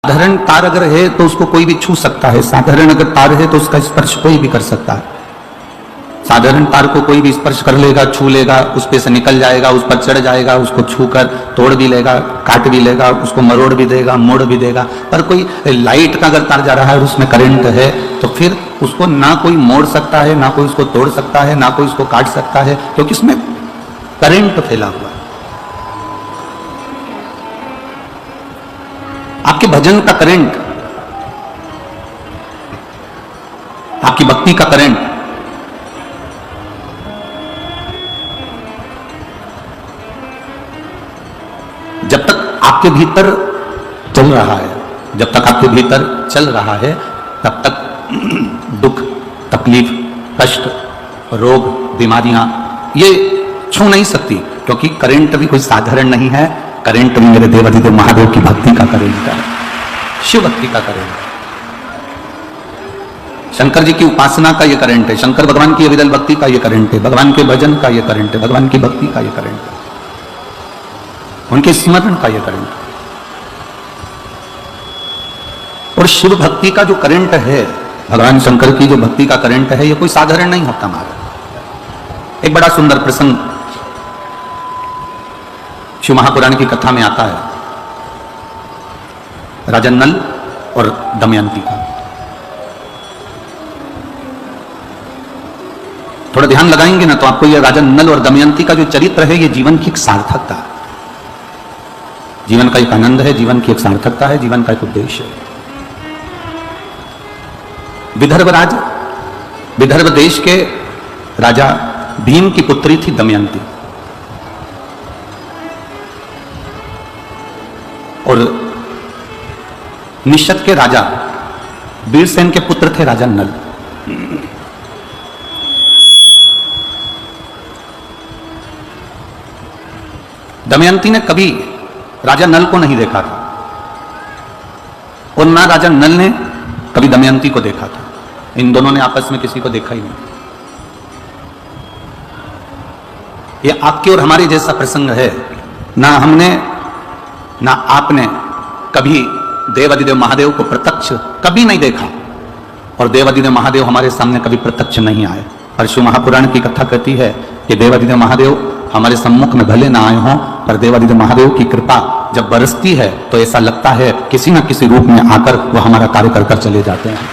साधारण तार अगर है तो उसको कोई भी छू सकता है, साधारण अगर तार है तो उसका स्पर्श कोई भी कर सकता है। साधारण तार को कोई भी स्पर्श कर लेगा, छू लेगा, उस पे से निकल जाएगा, उस पर चढ़ जाएगा, उसको छूकर तोड़ भी लेगा, काट भी लेगा, उसको मरोड़ भी देगा, मोड़ भी देगा। पर कोई लाइट का अगर तार जा रहा है और उसमें करंट है तो फिर उसको ना कोई मोड़ सकता है, ना कोई उसको तोड़ सकता है, ना कोई उसको काट सकता है, क्योंकि उसमें करंट फैला हुआ है। आपके भजन का करंट, आपकी भक्ति का करंट, जब तक आपके भीतर चल रहा है, जब तक आपके भीतर चल रहा है, तब तक दुख, तकलीफ, कष्ट, रोग, बीमारियां ये छू नहीं सकती, क्योंकि करंट भी कोई साधारण नहीं है। करंट भी मेरे देवाधिदेव महादेव की भक्ति का करंट है, शिव भक्ति का करंट है, शंकर जी की उपासना का ये करंट है, शंकर भगवान की अविरल भक्ति का ये करंट है, भगवान के भजन का ये करंट है, भगवान की भक्ति का ये करंट है, उनके स्मरण का ये करंट है। और शिव भक्ति का जो करंट है, भगवान शंकर की जो भक्ति का करंट है, ये कोई साधारण नहीं होता हमारा। एक बड़ा सुंदर प्रसंग शिव महापुराण की कथा में आता है, राजा नल और दमयंती का। थोड़ा ध्यान लगाएंगे ना तो आपको यह राजा नल और दमयंती का जो चरित्र है, ये जीवन की एक सार्थकता है, जीवन का एक आनंद है, जीवन की एक सार्थकता है, जीवन का एक उद्देश्य है। विदर्भ विदर्भ देश के राजा भीम की पुत्री थी दमयंती, और निषद के राजा वीरसेन के पुत्र थे राजा नल। दमयंती ने कभी राजा नल को नहीं देखा था, और ना राजा नल ने कभी दमयंती को देखा था। इन दोनों ने आपस में किसी को देखा ही नहीं। ये आपके और हमारे जैसा प्रसंग है। ना हमने ना आपने कभी देवाधिदेव महादेव को प्रत्यक्ष कभी नहीं देखा, और देवाधिदेव महादेव हमारे सामने कभी प्रत्यक्ष नहीं आए। पर शिव महापुराण की कथा कहती है कि देवाधिदेव महादेव हमारे सम्मुख में भले ना आए हों, पर देवाधिदेव महादेव की कृपा जब बरसती है तो ऐसा लगता है किसी न किसी रूप में आकर वो हमारा कार्य कर कर चले जाते हैं।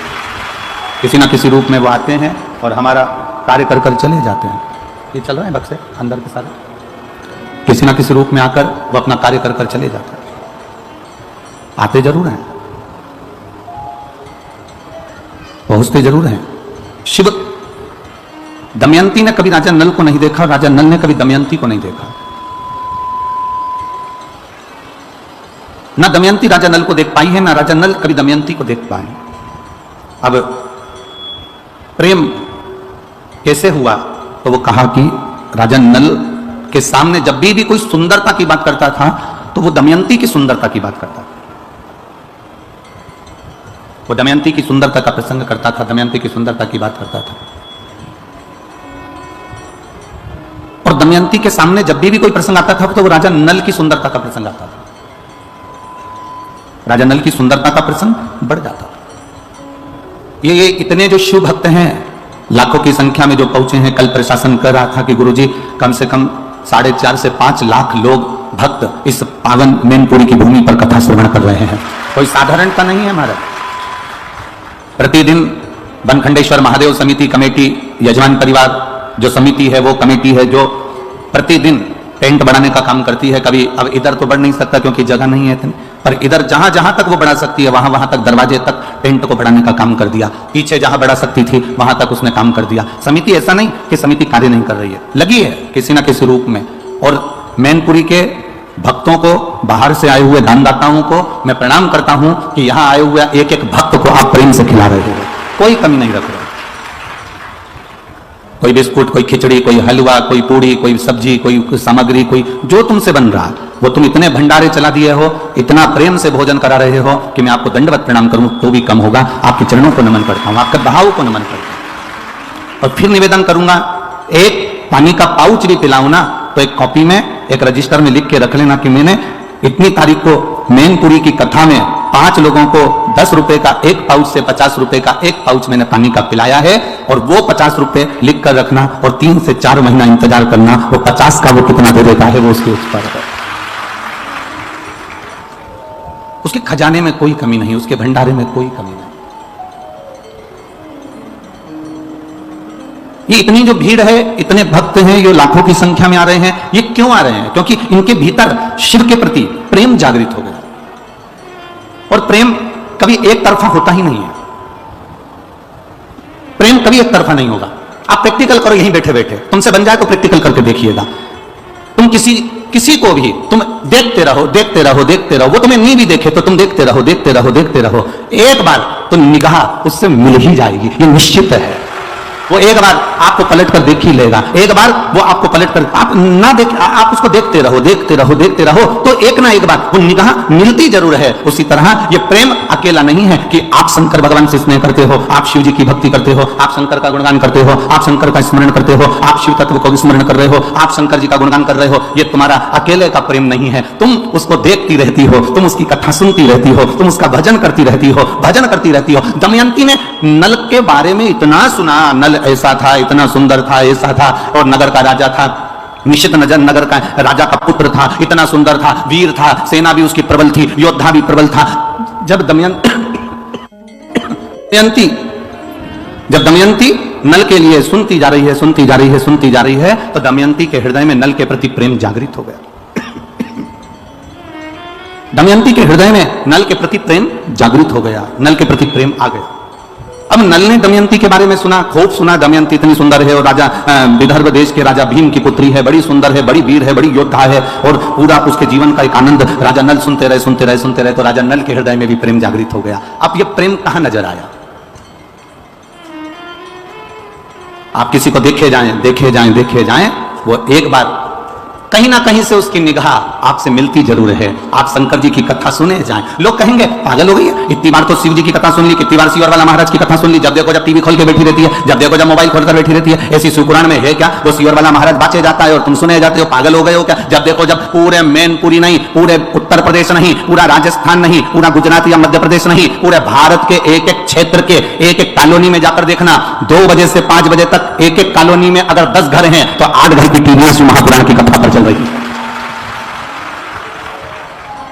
किसी न किसी रूप में वो आते हैं और हमारा कार्य कर कर चले जाते हैं। ये चल रहा है बक्से अंदर के सारे, किसी न किसी रूप में आकर वो अपना कार्य कर कर चले जाते हैं। आते जरूर हैं, पहुंचते जरूर हैं। शिव दमयंती ने कभी राजा नल को नहीं देखा, राजा नल ने कभी दमयंती को नहीं देखा। ना दमयंती राजा नल को देख पाई है, ना राजा नल कभी दमयंती को देख पाए। अब प्रेम कैसे हुआ, तो वो कहा कि राजा नल के सामने जब भी कोई सुंदरता की बात करता था तो वो दमयंती की सुंदरता की बात करता था। वो दमयंती की सुंदरता का प्रसंग करता था, दमयंती की सुंदरता की बात करता था। और दमयंती के सामने जब भी कोई प्रसंग आता था तो वो राजा नल की सुंदरता का प्रसंग आता था, राजा नल की सुंदरता का प्रसंग बढ़ जाता था। ये इतने जो शिव भक्त हैं, लाखों की संख्या में जो पहुंचे हैं। कल प्रशासन कर रहा था कि गुरुजी कम से कम 4.5 से 5 लाख लोग भक्त इस पावन मैनपुरी की भूमि पर कथा श्रवण कर रहे हैं। कोई साधारणता नहीं है हमारा। प्रतिदिन बनखंडेश्वर महादेव समिति कमेटी, यजमान परिवार जो समिति है, वो कमेटी है जो प्रतिदिन टेंट बढ़ाने का काम करती है। कभी अब इधर तो बढ़ नहीं सकता क्योंकि जगह नहीं है इतनी, पर इधर जहां जहां तक वो बढ़ा सकती है वहां वहां तक दरवाजे तक टेंट को बढ़ाने का काम कर दिया। पीछे जहां बढ़ा सकती थी वहां तक उसने काम कर दिया। समिति ऐसा नहीं कि समिति कार्य नहीं कर रही है, लगी है किसी ना किसी रूप में। और मैनपुरी के भक्तों को, बाहर से आए हुए दानदाताओं को मैं प्रणाम करता हूं कि यहां आए हुए एक एक भक्त को आप प्रेम से खिला रहे हो, कोई कमी नहीं रख रहे। कोई बिस्कुट, कोई खिचड़ी, कोई हलवा, कोई पूड़ी, कोई सब्जी, कोई सामग्री, कोई जो तुमसे बन रहा वो तुम इतने भंडारे चला दिए हो, इतना प्रेम से भोजन करा रहे हो कि मैं आपको दंडवत प्रणाम करूं तो भी कम होगा। आपके चरणों को नमन करता हूं, आपके भाव को नमन करता हूं। और फिर निवेदन करूंगा, एक पानी का पाउच भी पिलाऊं ना तो एक कॉपी में, एक रजिस्टर में लिख के रख लेना कि मैंने इतनी तारीख को मैनपुरी की कथा में 5 लोगों को 10 रुपए का एक पाउच से 50 रुपए का एक पाउच मैंने पानी का पिलाया है, और वो 50 रुपए लिख कर रखना और 3 से 4 महीना इंतजार करना, वो 50 का वो कितना दे देता है वो उसके ऊपर है। उसके खजाने में कोई कमी नहीं, उसके भंडारे में कोई कमी नहीं। ये इतनी जो भीड़ है, इतने भक्त हैं, ये लाखों की संख्या में आ रहे हैं, ये क्यों आ रहे हैं? क्योंकि इनके भीतर शिव के प्रति प्रेम जागृत हो गया। और प्रेम कभी एक तरफा होता ही नहीं है, प्रेम कभी एक तरफा नहीं होगा। आप प्रैक्टिकल करो यहीं बैठे बैठे, तुमसे बन जाए तो प्रैक्टिकल करके देखिएगा। तुम किसी को भी तुम देखते रहो देखते रहो देखते रहो, वो तुम्हें नहीं भी देखे तो तुम देखते रहो देखते रहो देखते रहो, एक बार तो निगाह उससे मिल ही जाएगी, ये निश्चित है। वो एक बार आपको पलट कर देख ही लेगा, एक बार वो आपको पलट कर, आप ना देख, आप उसको देखते रहो देखते रहो देखते रहो, तो एक ना एक बार वो निगाह मिलती जरूर है। उसी तरह ये प्रेम अकेला नहीं है कि आप शंकर भगवान से स्नेह करते हो, आप शिव जी की भक्ति करते हो, आप शंकर का गुणगान करते हो, आप शंकर का स्मरण करते हो, आप शिव तत्व को स्मरण कर रहे हो, आप शंकर जी का गुणगान कर रहे हो। ये तुम्हारा अकेले का प्रेम नहीं है, तुम उसको देखती रहती हो, तुम उसकी कथा सुनती रहती हो, तुम उसका भजन करती रहती हो, भजन करती रहती हो। दमयंती ने नल के बारे में इतना सुना, नल ऐसा था, इतना सुंदर था, ऐसा था, और नगर का राजा था, निश्चित नगर का राजा का पुत्र था, इतना सुंदर था, वीर था, सेना भी उसकी प्रबल थी, योद्धा भी प्रबल था। जब दमयंती नल के लिए सुनती जा रही है, सुनती जा रही है, सुनती जा रही है, तो दमयंती के हृदय में नल के प्रति प्रेम जागृत हो गया। दमयंती के हृदय में नल के प्रति प्रेम जागृत हो गया, नल के प्रति प्रेम आ गया। अब नल ने दमयंती के बारे में सुना, खूब सुना, दमयंती इतनी सुंदर है, और राजा विदर्भ देश के राजा भीम की पुत्री है, बड़ी सुंदर है, बड़ी वीर है, बड़ी योद्धा है, और पूरा उसके जीवन का एक आनंद राजा नल सुनते रहे सुनते रहे सुनते रहे, तो राजा नल के हृदय में भी प्रेम जागृत हो गया। अब ये प्रेम कहां नजर आया? आप किसी को देखे जाएं देखे जाएं देखे जाएं, वो एक बार कहीं ना कहीं से उसकी निगाह आपसे मिलती जरूर है। आप शंकर जी की कथा सुने जाएं, लोग कहेंगे पागल हो गई है, इतनी बार तो शिव जी की कथा सुन ली, कितनी बार सियोर वाला महाराज की कथा सुन ली, जब देखो जब टीवी खोल के बैठी रहती है, जब देखो जब मोबाइल खोलकर बैठी रहती है। ऐसी शिवपुराण में है क्या वो सियोर वाला महाराज बाचे जाता है और तुम सुने जाते हो? पागल हो गए हो क्या? जब देखो जब पूरे मैनपुरी नहीं, पूरे उत्तर प्रदेश नहीं, पूरा राजस्थान नहीं, पूरा गुजरात या मध्य प्रदेश नहीं, पूरे भारत के एक एक क्षेत्र के एक एक कॉलोनी में जाकर देखना, 2 बजे से 5 बजे तक एक एक कॉलोनी में अगर 10 घर हैं तो 8 घर की टीवी में महापुराण की कथा पर चल रही है।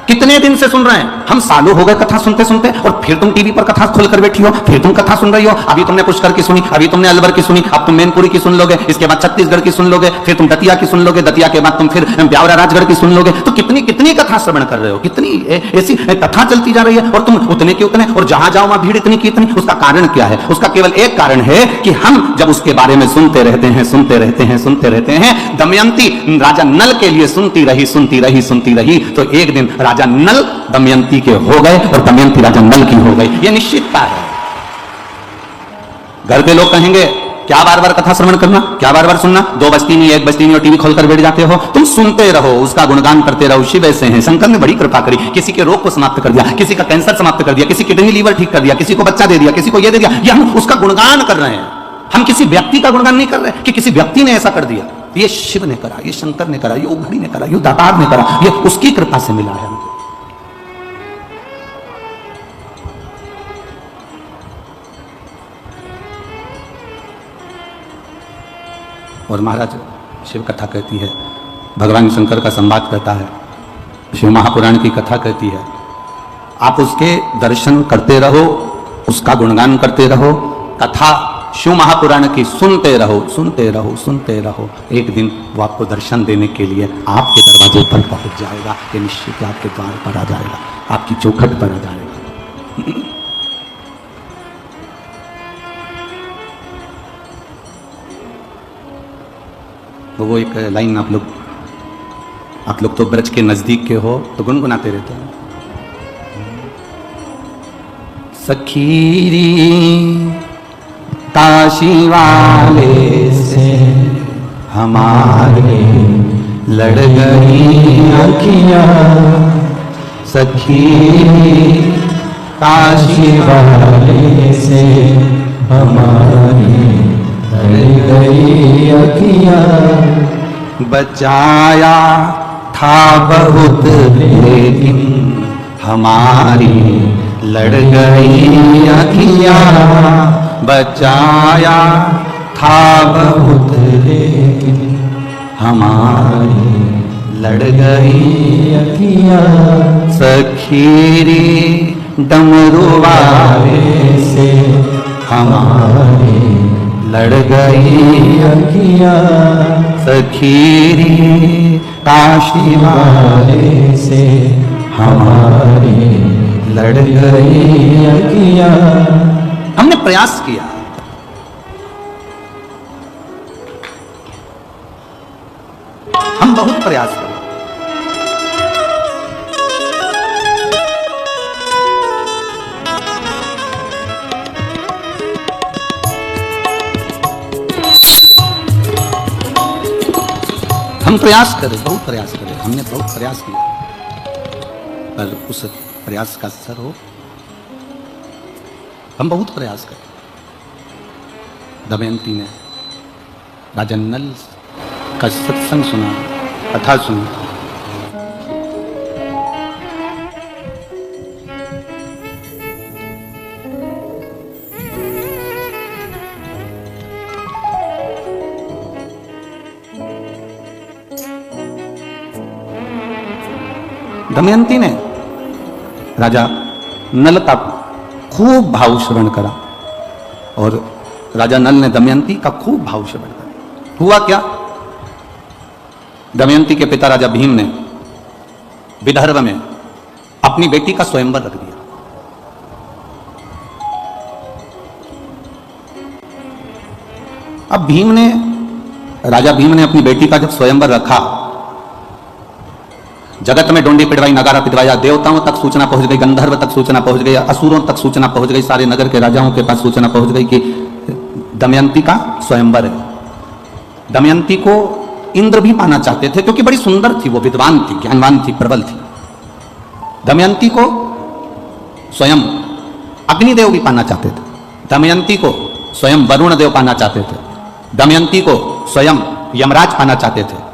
कितने दिन से सुन रहे हैं हम, सालों हो गए कथा सुनते सुनते, और फिर तुम टीवी पर कथा खोलकर बैठी हो, फिर तुम कथा सुन रही हो। अभी तुमने पुष्कर की सुनी, अभी तुमने अलवर की सुनी, अब तुम मैनपुरी की सुन लोगे, इसके बाद छत्तीसगढ़ की सुन लोगे, फिर तुम दतिया की सुन लोगे, दतिया के बाद तुम फिर ब्यावरा राजगढ़ की सुन लोगे। तो कितनी कितनी कथा श्रवण कर रहे हो, कितनी ऐसी कथा चलती जा रही है, और तुम उतने के उतने, और जहां जाओ वहां भीड़ इतनी की इतनी। उसका कारण क्या है? उसका केवल एक कारण है कि हम जब उसके बारे में सुनते रहते हैं सुनते रहते हैं सुनते रहते हैं। दमयंती राजा नल के लिए सुनती रही सुनती रही सुनती रही, तो एक दिन राजा नल दमयंती के हो गए और दमयंती राजा नल की हो गई। यह निश्चितता है। घर के लोग कहेंगे क्या बार बार कथा श्रवण करना, क्या बार बार सुनना, 2 बजती नहीं 1 बजती नहीं और टीवी खोलकर बैठ जाते हो। तुम सुनते रहो, उसका गुणगान करते रहो। शिव ऐसे हैं, शंकर ने बड़ी कृपा करी, किसी के रोग को समाप्त कर दिया, किसी का कैंसर समाप्त कर दिया, किसी किडनी लीवर ठीक कर दिया, किसी को बच्चा दे दिया, किसी को ये दे दिया। ये हम उसका गुणगान कर रहे हैं, हम किसी व्यक्ति का गुणगान नहीं कर रहे कि किसी व्यक्ति ने ऐसा कर दिया। ये शिव ने करा, ये शंकर ने करा, ये उघड़ी ने करा, ये दातार ने करा, ये उसकी कृपा से मिला है हमको। और महाराज शिव कथा कहती है, भगवान शंकर का संवाद कहता है, शिव महापुराण की कथा कहती है। आप उसके दर्शन करते रहो, उसका गुणगान करते रहो, कथा शिव महापुराण की सुनते रहो सुनते रहो सुनते रहो। एक दिन वो आपको दर्शन देने के लिए आपके दरवाजे पर पहुंच जाएगा, ये निश्चित आपके द्वार पर आ जाएगा, आपकी चौखट पर आ जाएगा। वो एक लाइन आप लोग तो ब्रज के नजदीक के हो तो गुनगुनाते रहते हैं। सखीरी काशी वाले से हमारे लड़ गई अखियां, सखीरी काशी वाले से हमारी गई अखियां। बचाया था बहुत लेकिन हमारी लड़ गई अखियां, बचाया था बहुत लेकिन हमारी लड़ गई अखियां, सखीरी डमरू वाले से हमारी लड़ गई अखियां, सखीरी काशी वाले से हमारी लड़ गई अखियां। हमने प्रयास किया, हम बहुत प्रयास किए। हम प्रयास करें, बहुत प्रयास करें, हमने बहुत प्रयास किया, पर उस प्रयास का असर हो। हम बहुत प्रयास करें। दमयंती ने राजा नल का सत्संग सुना, कथा सुनी। दमयंती ने राजा नल का खूब भाव श्रवण करा और राजा नल ने दमयंती का खूब भाव श्रवण करा। हुआ क्या? दमयंती के पिता राजा भीम ने विदर्भ में अपनी बेटी का स्वयंवर रख दिया। अब राजा भीम ने अपनी बेटी का जब स्वयंवर रखा, जगत में डोंडी पिटवाई, नगारा पिटवाया, देवताओं तक सूचना पहुंच गई, गंधर्व तक सूचना पहुंच गई, असुरों तक सूचना पहुंच गई, सारे नगर के राजाओं के पास सूचना पहुंच गई कि दमयंती का स्वयंवर है। दमयंती को इंद्र भी पाना चाहते थे क्योंकि बड़ी सुंदर थी, वो विद्वान थी, ज्ञानवान थी, प्रबल थी। दमयंती को स्वयं अग्निदेव भी पाना चाहते थे, दमयंती को स्वयं वरुण देव पाना चाहते थे, दमयंती को स्वयं यमराज पाना चाहते थे।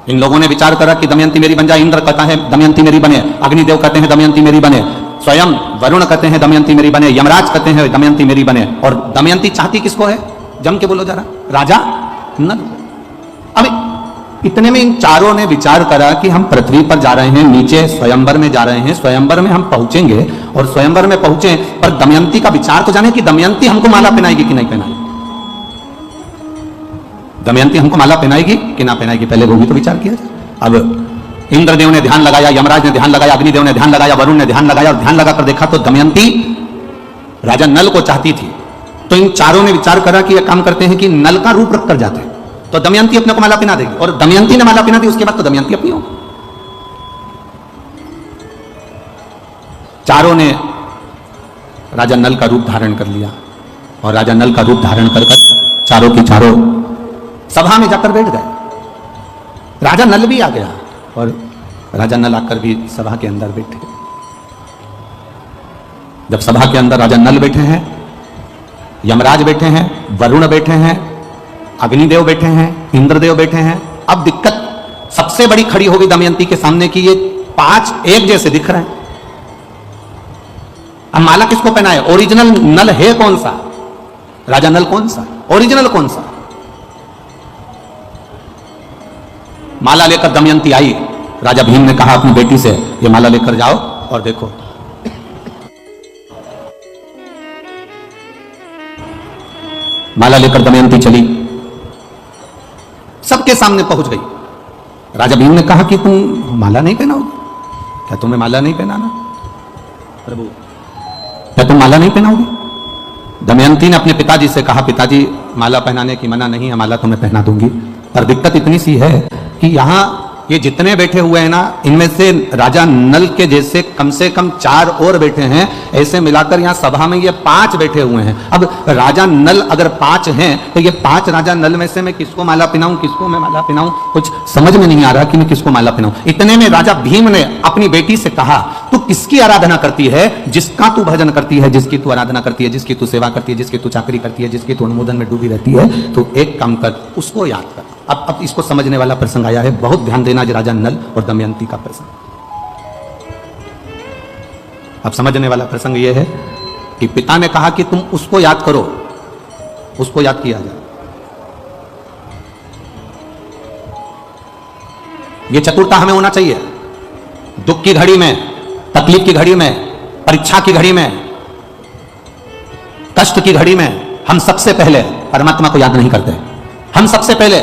इन लोगों ने विचार करा कि दमयंती मेरी बन जाए। इंद्र कहता है दमयंती मेरी बने, अग्निदेव कहते हैं दमयंती मेरी बने, स्वयं वरुण कहते हैं दमयंती मेरी बने, यमराज कहते हैं दमयंती मेरी बने। और दमयंती चाहती किसको है? जम के बोलो जरा, राजा नल। अब इतने में इन चारों ने विचार करा कि हम पृथ्वी पर जा रहे हैं, नीचे स्वयंवर में जा रहे हैं, स्वयंवर में हम पहुंचेंगे और स्वयंवर में पहुंचे पर दमयंती का विचार तो जाने कि दमयंती हमको माला पहनाएगी कि नहीं पहनाएगी, दमयंती हमको माला पहनाएगी कि ना पहनाएगी, पहले वो भी तो विचार किया जाए। अब इंद्रदेव ने ध्यान लगाया, यमराज ने ध्यान लगाया, अग्निदेव ने ध्यान लगाया, वरुण ने ध्यान लगाया और ध्यान लगाकर देखा तो दमयंती राजा नल को चाहती थी। तो इन चारों ने विचार करा कि यह काम करते हैं कि नल का रूप रख कर जाते हैं तो दमयंती अपने को माला पहना देगी, और दमयंती ने माला पहना दी, उसके बाद तो दमयंती अपनी होगी। चारों ने राजा नल का रूप धारण कर लिया और राजा नल का रूप धारण कर चारों की चारों सभा में जाकर बैठ गए। राजा नल भी आ गया और राजा नल आकर भी सभा के अंदर बैठे। जब सभा के अंदर राजा नल बैठे हैं, यमराज बैठे हैं, वरुण बैठे हैं, अग्निदेव बैठे हैं, इंद्रदेव बैठे हैं, अब दिक्कत सबसे बड़ी खड़ी हो गई दमयंती के सामने कि ये पांच एक जैसे दिख रहे हैं। अब माला किसको पहनाए? ओरिजिनल नल है कौन सा? राजा नल कौन सा? ओरिजिनल कौन सा? माला लेकर दमयंती आई। राजा भीम ने कहा अपनी बेटी से, ये माला लेकर जाओ और देखो। माला लेकर दमयंती चली, सबके सामने पहुंच गई। राजा भीम ने कहा कि तुम माला नहीं पहनाओगे? क्या तुम्हें माला नहीं पहनाना? प्रभु, क्या तुम माला नहीं पहनाओगे? दमयंती ने अपने पिताजी से कहा, पिताजी माला पहनाने की मना नहीं है, माला तुम्हें पहना दूंगी। पर दिक्कत इतनी सी है कि यहां ये जितने बैठे हुए हैं ना, इनमें से राजा नल के जैसे कम से कम 4 और बैठे हैं। ऐसे मिलाकर यहां सभा में ये 5 बैठे हुए हैं। अब राजा नल अगर 5 हैं तो ये 5 राजा नल में से मैं किसको माला पहनाऊं, किसको मैं माला पहनाऊं? कुछ समझ में नहीं आ रहा कि मैं किसको माला पहनाऊं। इतने में राजा भीम ने अपनी बेटी से कहा, तू किसकी आराधना करती है? जिसका तू भजन करती है, जिसकी तू आराधना करती है, जिसकी तू सेवा करती है, जिसकी तू चाकरी करती है, जिसकी तू अनुमोदन में डूबी रहती है, तो एक काम कर, उसको याद कर। अब इसको समझने वाला प्रसंग आया है, बहुत ध्यान देना। राजा नल और दमयंती का प्रसंग। अब समझने वाला प्रसंग यह है कि पिता ने कहा कि तुम उसको याद करो, उसको याद किया जाए। यह चतुरता हमें होना चाहिए। दुख की घड़ी में, तकलीफ की घड़ी में, परीक्षा की घड़ी में, कष्ट की घड़ी में हम सबसे पहले परमात्मा को याद नहीं करते, हम सबसे पहले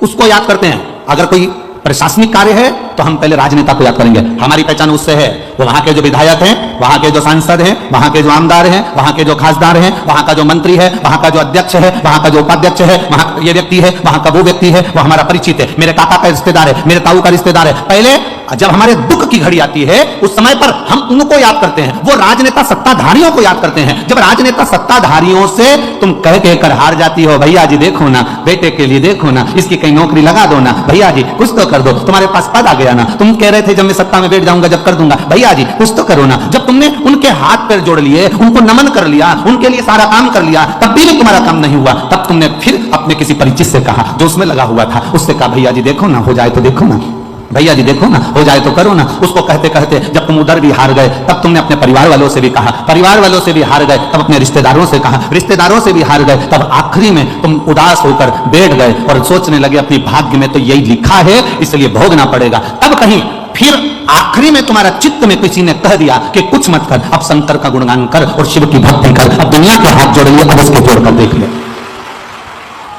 उसको याद करते हैं। अगर कोई प्रशासनिक कार्य है तो हम पहले राजनेता को याद करेंगे, हमारी पहचान उससे है। वो वहां के जो विधायक हैं, वहां के जो सांसद हैं, वहां के जो आमदार हैं, वहां के जो खासदार हैं, वहां का जो मंत्री है, वहां का जो अध्यक्ष है, वहां का जो उपाध्यक्ष है, वहां ये व्यक्ति है, वहां का वो व्यक्ति है, वो हमारा परिचित है, मेरे काका का रिश्तेदार है, मेरे ताऊ का रिश्तेदार है। पहले जब हमारे दुख की घड़ी आती है उस समय पर हम उनको याद करते हैं, वो राजनेता सत्ताधारियों को याद करते हैं। जब राजनेता सत्ताधारियों से तुम कह कहकर हार जाती हो, भैया जी देखो ना, बेटे के लिए देखो ना, इसकी कहीं नौकरी लगा दो ना, भैया जी कुछ तो कर दो, तुम्हारे पास पद आ गया ना, तुम कह रहे थे जब मैं सत्ता में बैठ जाऊंगा जब कर दूंगा, भैया जी कुछ तो करो ना। जब तुमने उनके हाथ पैर जोड़ लिए, उनको नमन कर लिया, उनके लिए सारा काम कर लिया, तब भी तुम्हारा काम नहीं हुआ, तब तुमने फिर अपने किसी परिचित से कहा जो उसमें लगा हुआ था, उससे कहा भैया जी देखो ना, हो जाए तो देखो ना, भैया जी देखो ना, हो जाए तो करो ना। उसको कहते कहते जब तुम उधर भी हार गए तब तुमने अपने परिवार वालों से भी कहा, परिवार वालों से भी हार गए तब अपने रिश्तेदारों से कहा, रिश्तेदारों से भी हार गए तब आखिरी में तुम उदास होकर बैठ गए और सोचने लगे अपनी भाग्य में तो यही लिखा है इसलिए भोगना पड़ेगा। तब कहीं फिर आखिरी में तुम्हारा चित्त में किसी ने कह दिया कि कुछ मत कर, अब शंकर का गुणगान कर और शिव की भक्ति कर, अब दुनिया के हाथ जोड़ लिए, अब उसके जोड़कर देख ले।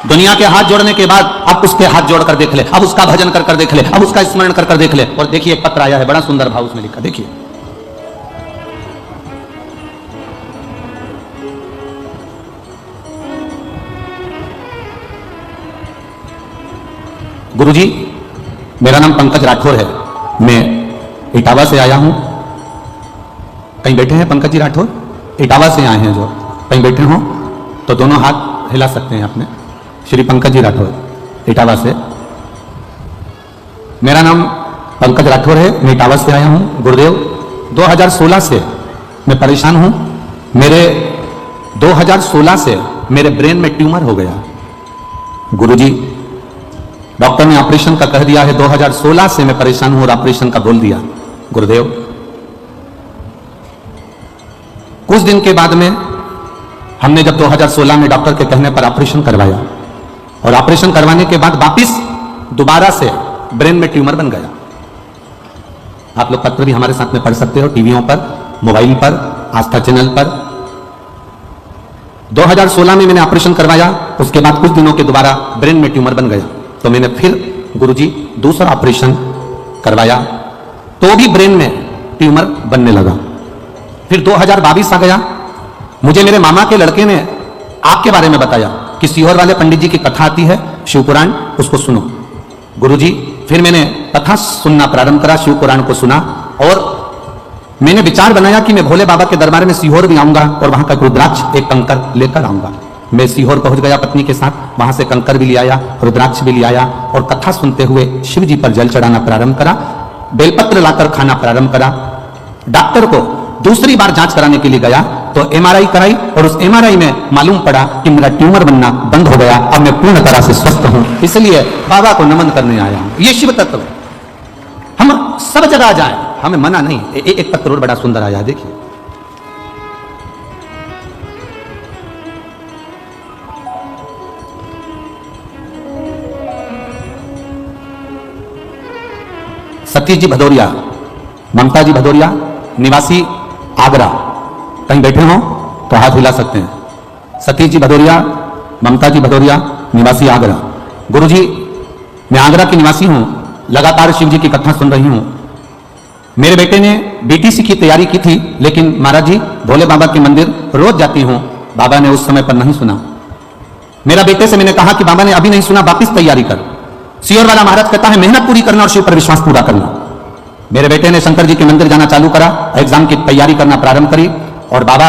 दुनिया के हाथ जोड़ने के बाद अब उसके हाथ जोड़कर देख ले, अब उसका भजन कर कर देख ले, अब उसका स्मरण कर कर देख ले। और देखिए पत्र आया है, बड़ा सुंदर भाव उसमें लिखा, देखिए गुरुजी मेरा नाम पंकज राठौर है, मैं इटावा से आया हूं। कहीं बैठे हैं पंकज जी राठौर? इटावा से आए हैं, जो कहीं बैठे हो तो दोनों हाथ हिला सकते हैं अपने। श्री पंकज जी राठौर इटावा से। मेरा नाम पंकज राठौर है, मैं इटावा से आया हूं। गुरुदेव 2016 से मैं परेशान हूं। मेरे 2016 से मेरे ब्रेन में ट्यूमर हो गया। गुरुजी डॉक्टर ने ऑपरेशन का कह दिया है, 2016 से मैं परेशान हूं और ऑपरेशन का बोल दिया। गुरुदेव कुछ दिन के बाद में हमने जब 2016 में डॉक्टर के कहने पर ऑपरेशन करवाया और ऑपरेशन करवाने के बाद वापिस दोबारा से ब्रेन में ट्यूमर बन गया। आप लोग पत्र भी हमारे साथ में पढ़ सकते हो, टीवियों पर, मोबाइल पर, आस्था चैनल पर। 2016 में मैंने ऑपरेशन करवाया, उसके बाद कुछ दिनों के दोबारा ब्रेन में ट्यूमर बन गया, तो मैंने फिर गुरुजी दूसरा ऑपरेशन करवाया, तो भी ब्रेन में ट्यूमर बनने लगा। फिर 2022 आ गया, मुझे मेरे मामा के लड़के ने आपके बारे में बताया कि सीहोर वाले पंडित जी की कथा आती है शिव पुराण, उसको सुनो। गुरुजी फिर मैंने कथा सुनना प्रारंभ करा, शिव पुराण को सुना और मैंने विचार बनाया कि मैं भोले बाबा के दरबार में सीहोर भी आऊंगा और वहां का रुद्राक्ष एक कंकर लेकर आऊंगा। मैं सीहोर पहुंच गया पत्नी के साथ, वहां से कंकर भी ले आया, रुद्राक्ष भी ले आया और कथा सुनते हुए शिव जी पर जल चढ़ाना प्रारंभ करा, बेलपत्र लाकर खाना प्रारंभ करा। डॉक्टर को दूसरी बार जांच कराने के लिए गया तो एमआरआई कराई और उस एमआरआई में मालूम पड़ा कि मेरा ट्यूमर बनना बंद हो गया, अब मैं पूर्ण तरह से स्वस्थ हूं। इसलिए बाबा को नमन करने आया हूं। ये शिव तत्व है, हम सब जगह जाए, हमें मना नहीं। एक पत्र और बड़ा सुंदर आया, देखिए सतीश जी भदौरिया, ममता जी भदौरिया, निवासी आगरा। कहीं बैठे हो तो हाथ हिला सकते हैं। सतीश जी भदौरिया, ममता जी भदौरिया, निवासी आगरा। गुरुजी मैं आगरा की निवासी हूं, लगातार शिव जी की कथा सुन रही हूं। मेरे बेटे ने बीटीसी की तैयारी की थी, लेकिन महाराज जी भोले बाबा के मंदिर रोज जाती हूं, बाबा ने उस समय पर नहीं सुना। मेरा बेटे से मैंने कहा कि बाबा ने अभी नहीं सुना, वापिस तैयारी कर। सीहोर वाला महाराज कहता है मेहनत पूरी करना और शिव पर विश्वास पूरा करना। मेरे बेटे ने शंकर जी के मंदिर जाना चालू करा, एग्जाम की तैयारी करना प्रारंभ करी और बाबा,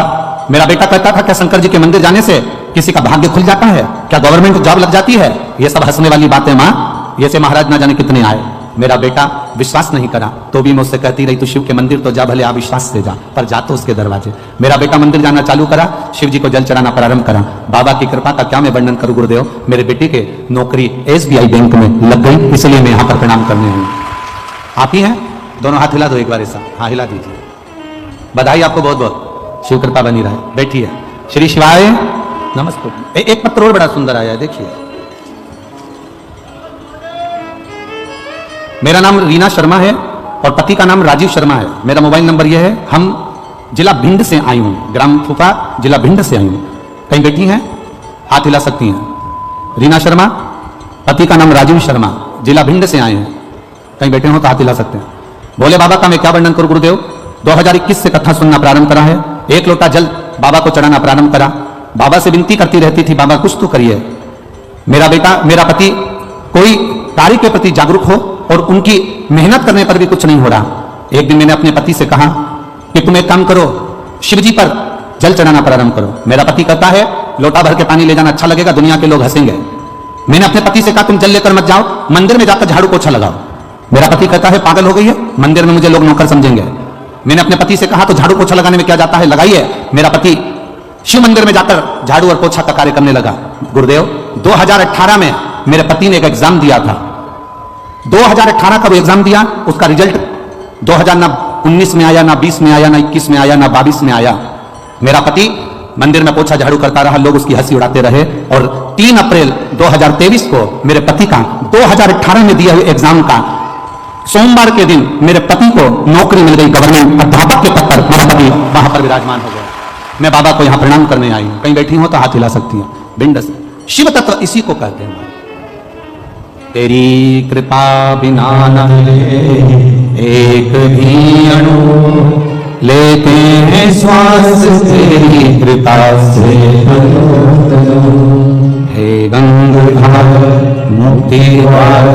मेरा बेटा कहता था क्या शंकर जी के मंदिर जाने से किसी का भाग्य खुल जाता है, क्या गवर्नमेंट जॉब लग जाती है? ये सब हंसने वाली बातें मां, ये से महाराज ना जाने कितने आए। मेरा बेटा विश्वास नहीं करा तो भी मुझसे कहती रही तू शिव के मंदिर तो जा, भले आप विश्वास से जा, पर जा तो उसके दरवाजे। मेरा बेटा मंदिर जाना चालू करा, शिव जी को जल चढ़ाना प्रारंभ करा। बाबा की कृपा का क्या मैं वर्णन करूं गुरुदेव, मेरे बेटे के नौकरी SBI बैंक में लग गई, इसलिए मैं यहां पर प्रणाम करने हूं। आप ही हैं, दोनों हाथ हिला दो एक बार ऐसा, हाँ हिला दीजिए। बधाई आपको बहुत बहुत, शिव कृपा बनी रहे। बैठिए। श्री शिवाय नमस्ते। एक पत्र और बड़ा सुंदर आया है, देखिए। मेरा नाम रीना शर्मा है और पति का नाम राजीव शर्मा है। मेरा मोबाइल नंबर यह है। हम जिला भिंड से आई हूं, ग्राम फूफा, जिला भिंड से आई हूं। कहीं बैठी हैं? हाथ हिला सकती हैं। रीना शर्मा, पति का नाम राजीव शर्मा, जिला भिंड से आए हैं। कहीं बैठे हो तो हाथ हिला सकते हैं। भोले बाबा का मैं क्या वर्णन करूं गुरुदेव। 2021 से कथा सुनना प्रारंभ करा है। एक लोटा जल बाबा को चढ़ाना प्रारंभ करा। बाबा से विनती करती रहती थी, बाबा कुछ तो करिए। मेरा पति कोई कार्य के प्रति जागरूक हो और उनकी मेहनत करने पर भी कुछ नहीं हो रहा। एक दिन मैंने अपने पति से कहा कि तुम एक काम करो, शिव जी पर जल चढ़ाना प्रारंभ करो। मेरा पति कहता है लोटा भर के पानी ले जाना अच्छा लगेगा, दुनिया के लोग हंसेंगे। मैंने अपने पति से कहा तुम जल लेकर मत जाओ, मंदिर में जाकर झाड़ू पोछा लगाओ। मेरा पति कहता है पागल हो गई है, मंदिर में मुझे लोग नौकर समझेंगे। मैंने अपने पति से कहा तो झाड़ू पोछा लगाने में क्या जाता है, लगाइए। मेरा पति शिव मंदिर में जाकर झाड़ू और पोछा का कार्य करने लगा। गुरुदेव 2018 में मेरे पति ने एक एग्जाम दिया था। 2018 का वो एग्जाम दिया, उसका रिजल्ट 2019 में आया, ना 20 में आया, ना 21 में आया, ना 22 में आया। मेरा पति मंदिर में पोछा झाड़ू करता रहा, लोग उसकी हंसी उड़ाते रहे। और 3 अप्रैल 2023 को मेरे पति का 2018 में दिए हुए एग्जाम का सोमवार के दिन मेरे पति को नौकरी मिल गई, गवर्नमेंट अध्यापक के पद पर। मेरा पति वहां पर विराजमान हो गया। मैं बाबा को यहां प्रणाम करने आई हूं। कहीं बैठी हो तो हाथ हिला सकती है। भिंड से। शिव तत्व इसी को कहते हैं। तेरी कृपा बिना न एक भी अणु, लेते हैं श्वास तेरी कृपा से। हे गंगाधर मुक्ति द्वार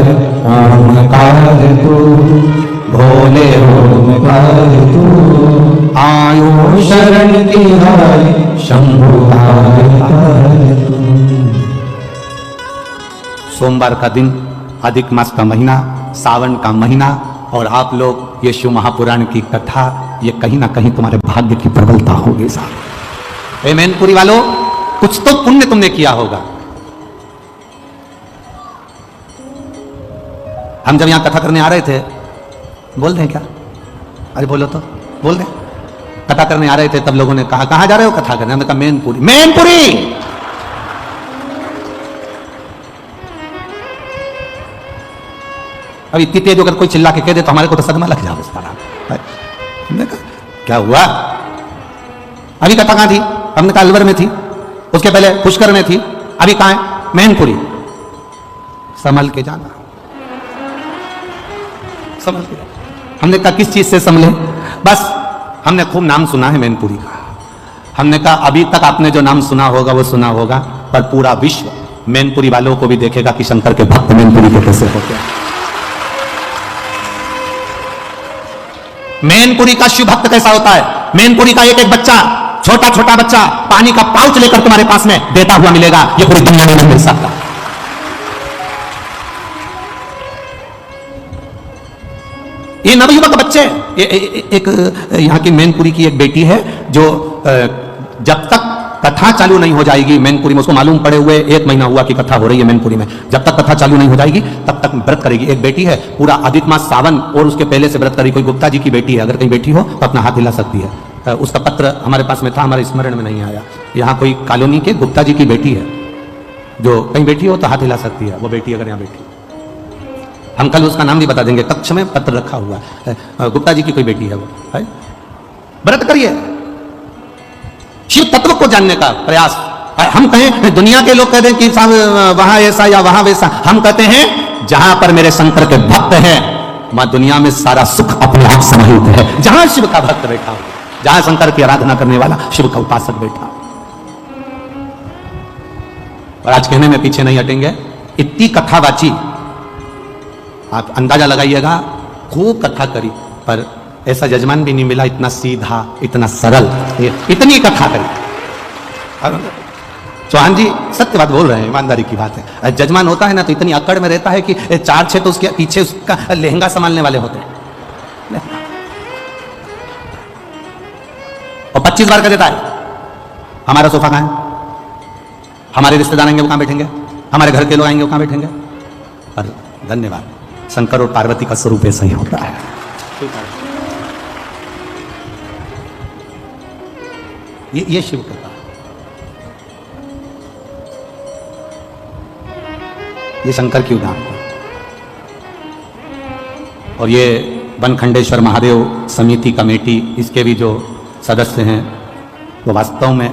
ओमकार तू, भोले ओमकार तू, आयो शरण तिहारी शंभुहार तू। सोमवार का दिन, अधिक मास का महीना, सावन का महीना, और आप लोग ये शिव महापुराण की कथा, ये कहीं ना कहीं तुम्हारे भाग्य की प्रबलता होगी साहब। ए मैनपुरी वालों, कुछ तो पुण्य तुमने किया होगा। हम जब यहां कथा करने आ रहे थे, बोल दें क्या? अरे बोलो तो, बोल दें। कथा करने आ रहे थे तब लोगों ने कहा कहां जा रहे हो कथा करने? हमने कहा मैनपुरी। मैनपुरी अभी इतनी तेज होकर कोई चिल्ला के कह दे तो हमारे को तो सदमा लग जाए उसका नाम। हमने कहा क्या हुआ? अभी कथा कहां थी? हमने कहा अलवर में थी, उसके पहले पुष्कर में थी, अभी कहां है? मैनपुरी। संभल के जाना, संभल के। हमने कहा किस चीज से संभले? बस हमने खूब नाम सुना है मैनपुरी का। हमने कहा अभी तक आपने जो नाम सुना होगा वो सुना होगा, पर पूरा विश्व मैनपुरी वालों को भी देखेगा कि शंकर के भक्त मैनपुरी के कैसे होते हैं। मैनपुरी का शिव भक्त कैसा होता है? मैनपुरी का एक एक बच्चा, छोटा छोटा बच्चा पानी का पाउच लेकर तुम्हारे पास में देता हुआ मिलेगा। ये पूरी दुनिया में नहीं मिल सकता। ये नवयुवक बच्चे, एक यहां की मैनपुरी की एक बेटी है जो जब तक कथा चालू नहीं हो जाएगी मैनपुरी में, उसको मालूम पड़े हुए 1 महीना हुआ कि कथा हो रही है मैनपुरी में, जब तक कथा चालू नहीं हो जाएगी तब तक व्रत करेगी। एक बेटी है, पूरा अधिक मास सावन और उसके पहले से व्रत करेगी। कोई गुप्ता जी की बेटी है, अगर कहीं बैठी हो तो अपना हाथ हिला सकती है। उसका पत्र हमारे पास में था, हमारे स्मरण में नहीं आया। यहाँ कोई कॉलोनी के गुप्ता जी की बेटी है, जो कहीं बैठी हो तो हाथ हिला सकती है वो बेटी, अगर यहाँ बैठी। हम कल उसका नाम भी बता देंगे, कक्ष में पत्र रखा हुआ है। गुप्ता जी की कोई बेटी है वो, है। व्रत करिए, शिव तत्व को जानने का प्रयास। हम कहें दुनिया के लोग कहते हैं कि साहब वहां ऐसा या वहां वैसा, हम कहते हैं जहां पर मेरे शंकर के भक्त हैं वहां दुनिया में सारा सुख अपने आप समाहित है। जहां शिव का भक्त बैठा हो, जहां शंकर की आराधना करने वाला शिव का उपासक बैठा। और आज कहने में पीछे नहीं हटेंगे, इतनी कथा बाची, आप अंदाजा लगाइएगा, खूब कथा करी, पर ऐसा जजमान भी नहीं मिला इतना सीधा, इतना सरल, इतनी कथा करी। चौहान जी सत्य बात बोल रहे हैं, ईमानदारी की बात है। जजमान होता है ना तो इतनी अकड़ में रहता है कि 4-6 तो उसके पीछे उसका लहंगा संभालने वाले होते हैं, और 25 बार कर देता है हमारा सोफा कहां है, हमारे रिश्तेदार आएंगे वो कहां बैठेंगे, हमारे घर के लोग आएंगे वो कहां बैठेंगे। पर धन्यवाद, शंकर और पार्वती का स्वरूप ऐसा ही होता है। ये शिव कृपा, ये शंकर की उदाहरण। और ये बनखंडेश्वर महादेव समिति कमेटी, इसके भी जो सदस्य हैं वो वास्तव में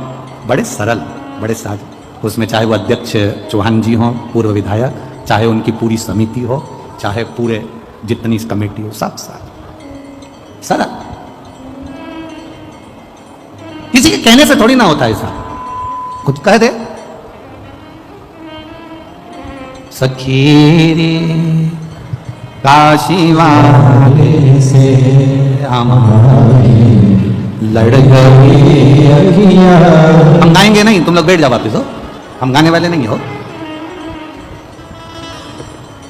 बड़े सरल, बड़े साधु। उसमें चाहे वो अध्यक्ष चौहान जी हों, पूर्व विधायक, चाहे उनकी पूरी समिति हो, चाहे पूरे जितनी इस कमेटी हो, सब सरल। किसी के कहने से थोड़ी ना होता है ऐसा, कुछ कह दे। सखी रे काशी वाले से हमारी लड़ गई अखियां। हम गाएंगे नहीं, तुम लोग बैठ जाओ वापिस हो, हम गाने वाले नहीं हो।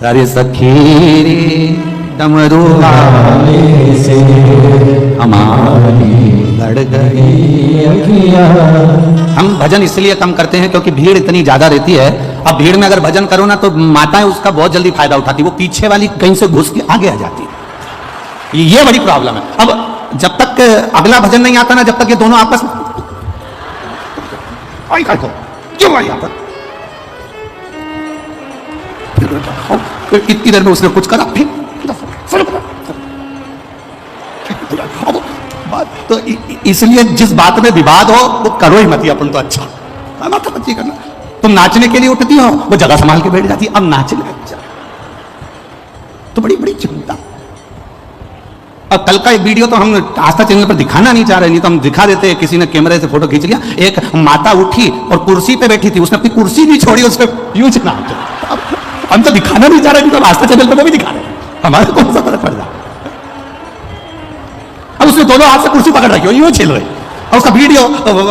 अरे सखी रे डमरू वाले से हमारी लड़ गई अखियां। हम भजन इसलिए कम करते हैं क्योंकि भीड़ इतनी ज्यादा रहती है। अब भीड़ में अगर भजन करो ना तो माताएं उसका बहुत जल्दी फायदा उठाती, वो पीछे वाली कहीं से घुस के आगे आ जाती है। ये बड़ी प्रॉब्लम है। अब जब तक अगला भजन नहीं आता ना, जब तक ये दोनों आपस में क्यों आई आता, कितनी देर में उसने कुछ करा, फिर तो इसलिए जिस बात में विवाद हो वो करो ही मत, अपन तो अच्छा माथा पच्ची करना। तुम नाचने के लिए उठती हो, वो जगह संभाल के बैठ जाती है, अब नाचने लग जा, तो बड़ी बड़ी चिंता। अब कल का एक वीडियो तो हम आस्था चैनल पर दिखाना नहीं चाह रहे, नहीं तो हम दिखा देते। किसी ने कैमरे से फोटो खींच लिया, एक माता उठी और कुर्सी पे बैठी थी, उसने अपनी कुर्सी भी छोड़ी, उस पर यूं चला। हम तो दिखाना नहीं चाह रहे, नहीं तो आस्था चैनल पर भी दिखा रहे, हमारे कौन सा फर्क पड़ रहा। अब उसने दोनों हाथ से कुर्सी पकड़ रखी हो, यूं चल रहे, और उसका वीडियो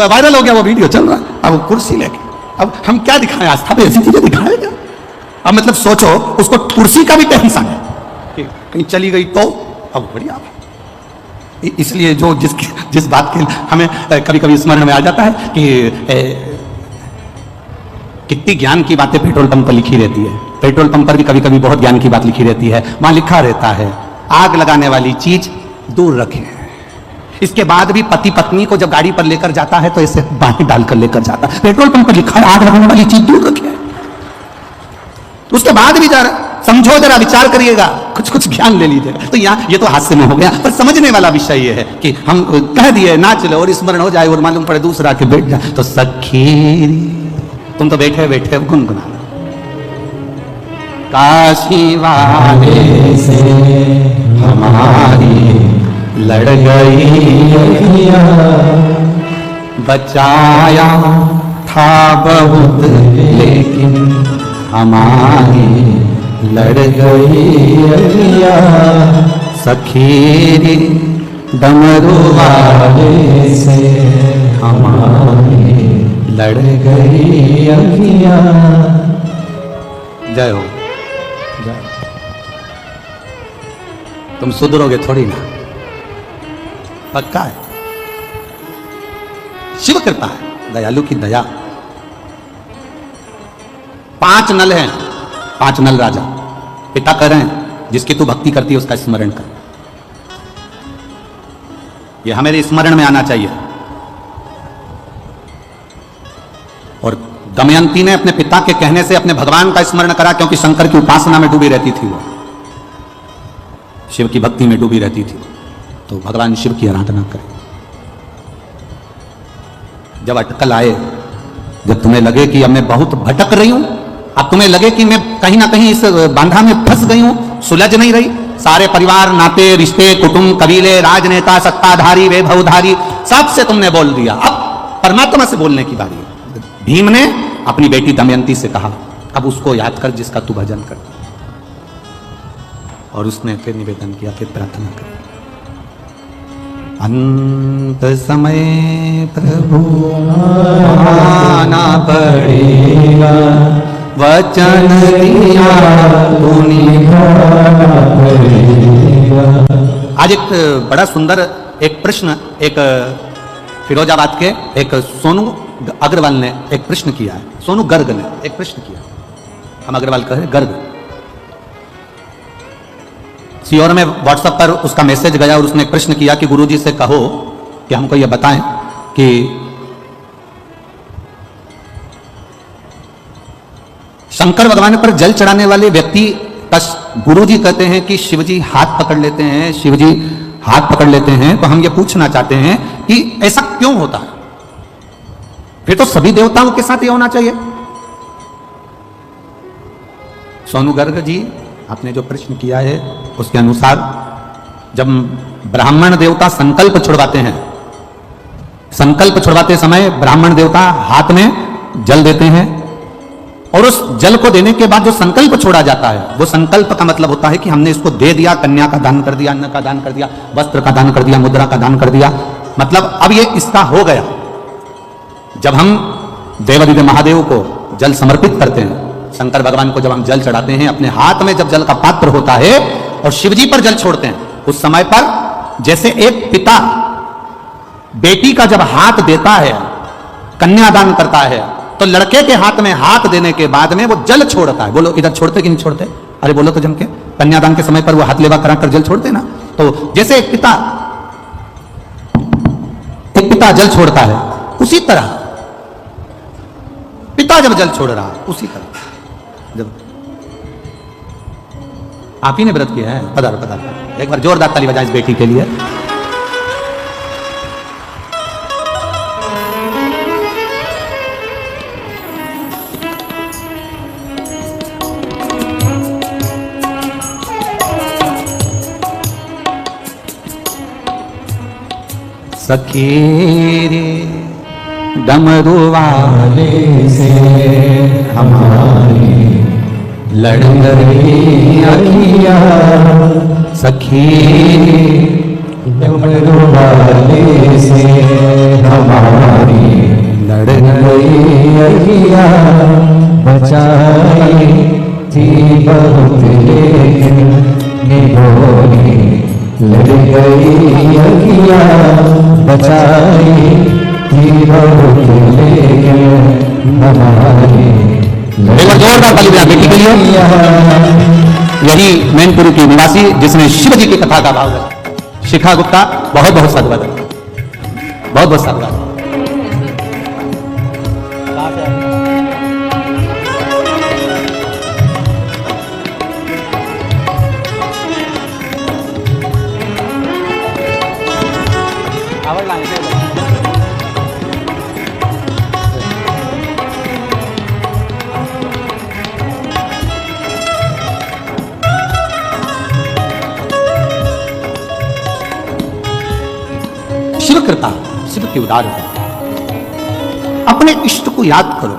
वायरल हो गया, वो वीडियो चल रहा है। अब वो कुर्सी लेके, अब हम क्या दिखाएं, आस्था पे ऐसी चीजें दिखाएं क्या? अब मतलब सोचो, उसको कुर्सी का भी टेंशन है कि कहीं चली गई तो। अब बढ़िया, इसलिए जो जिस बात के हमें कभी कभी स्मरण में आ जाता है कि कितनी ज्ञान की बातें पेट्रोल पंप पर लिखी रहती है। पेट्रोल पंप पर भी कभी कभी बहुत ज्ञान की बात लिखी रहती है। वहां लिखा रहता है, आग लगाने वाली चीज दूर रखें। इसके बाद भी पति पत्नी को जब गाड़ी पर लेकर जाता है तो ऐसे बाहें डालकर लेकर जाता है। पेट्रोल पंप पर लिखा है, आग लगाने वाली चीज दूर रखें। उसके बाद भी जरा समझो, जरा विचार करिएगा, कुछ ज्ञान ले लीजिएगा। तो यहाँ ये तो हास्य में हो गया, पर समझने वाला विषय ये है कि हम कह दिए नाच लो और स्मरण हो जाए और मालूम पड़े दूसरा के बैठ जाए तो सखी तुम तो बैठे बैठे गुनगुना। काशी वाले से हमारी लड़ गई अखियां, बचाया था बहुत लेकिन हमारी लड़ गई अखियां। सखी डमरू वाले से हमारी लड़ गई अखियां। जय हो, जय। तुम सुधरोगे थोड़ी ना, पक्का है। शिव कृपा है, दयालु की दया। 5 नल हैं, 5 नल राजा। पिता कह रहे हैं जिसकी तू भक्ति करती है उसका स्मरण कर। यह हमें स्मरण में आना चाहिए। और दमयंती ने अपने पिता के कहने से अपने भगवान का स्मरण करा, क्योंकि शंकर की उपासना में डूबी रहती थी, वो शिव की भक्ति में डूबी रहती थी। तो भगवान शिव की आराधना करें। जब अटकल आए, जब तुम्हें लगे कि अब मैं बहुत भटक रही हूं, अब तुम्हें लगे कि मैं कहीं ना कहीं इस बांधा में फंस गई हूं, सुलझ नहीं रही, सारे परिवार, नाते, रिश्ते, कुटुंब, कबीले, राजनेता, सत्ताधारी, वैभवधारी, सबसे तुमने बोल दिया, अब परमात्मा से बोलने की बारी है। भीम ने अपनी बेटी दमयंती से कहा, अब उसको याद कर जिसका तू भजन कर। और उसने फिर निवेदन किया, फिर प्रार्थना कर। अंत समय प्रभु आना पड़ेगा, वचन दिया तो निभाना पड़ेगा। आज एक बड़ा सुंदर एक प्रश्न, एक फिरोजाबाद के एक सोनू अग्रवाल ने एक प्रश्न किया है। सोनू गर्ग ने एक प्रश्न किया, हम अग्रवाल कह रहे गर्ग। सीओर में व्हाट्सएप पर उसका मैसेज गया और उसने एक प्रश्न किया कि गुरुजी से कहो कि हमको यह बताएं कि शंकर भगवान पर जल चढ़ाने वाले व्यक्ति का गुरु जी कहते हैं कि शिव जी हाथ पकड़ लेते हैं, शिव जी हाथ पकड़ लेते हैं। तो हम ये पूछना चाहते हैं कि ऐसा क्यों होता है? फिर तो सभी देवताओं के साथ ये होना चाहिए। सोनू गर्ग जी, आपने जो प्रश्न किया है उसके अनुसार जब ब्राह्मण देवता संकल्प छुड़वाते हैं, संकल्प छुड़वाते समय ब्राह्मण देवता हाथ में जल देते हैं और उस जल को देने के बाद जो संकल्प छोड़ा जाता है, वो संकल्प का मतलब होता है कि हमने इसको दे दिया, कन्या का दान कर दिया, अन्न का दान कर दिया, वस्त्र का दान कर दिया, मुद्रा का दान कर दिया, मतलब अब ये इसका हो गया। जब हम देवादिदेव महादेव को जल समर्पित करते हैं, शंकर भगवान को जब हम जल चढ़ाते हैं, अपने हाथ में जब जल का पात्र होता है और शिवजी पर जल छोड़ते हैं, उस समय पर जैसे एक पिता बेटी का जब हाथ देता है, कन्यादान करता है, तो लड़के के हाथ में हाथ देने के बाद में वो जल छोड़ता है। बोलो इधर छोड़ते कि नहीं छोड़ते? अरे बोलो तो जम के। कन्यादान के समय पर वो हाथ लेवा कराकर जल छोड़ते ना। तो जैसे एक पिता जल छोड़ता है, उसी तरह पिता जब जल छोड़ रहा है, उसी तरह जब आप ही ने व्रत किया है, पधार पधार, एक बार जोरदार ताली बजाएं इस बेटी के लिए। सखी रे डमरू वाले से हमारी लड़ गई अखियाँ, सखी डमरू वाले से हमारी लड़ गई अखियाँ, बचाई थी बहुत लेकिन निभोगी लड़ गई अखियाँ, बचाई थी बहुत लेकिन हमारी। जोरदार ताली बजा बेटी के लिए। यही मैनपुरी की निवासी जिसने शिव जी की कथा का भाव है, शिखा गुप्ता, बहुत बहुत साधुवाद, बहुत बहुत साधुवाद। शिव कृपा, शिव की उदारता। अपने इष्ट को याद करो।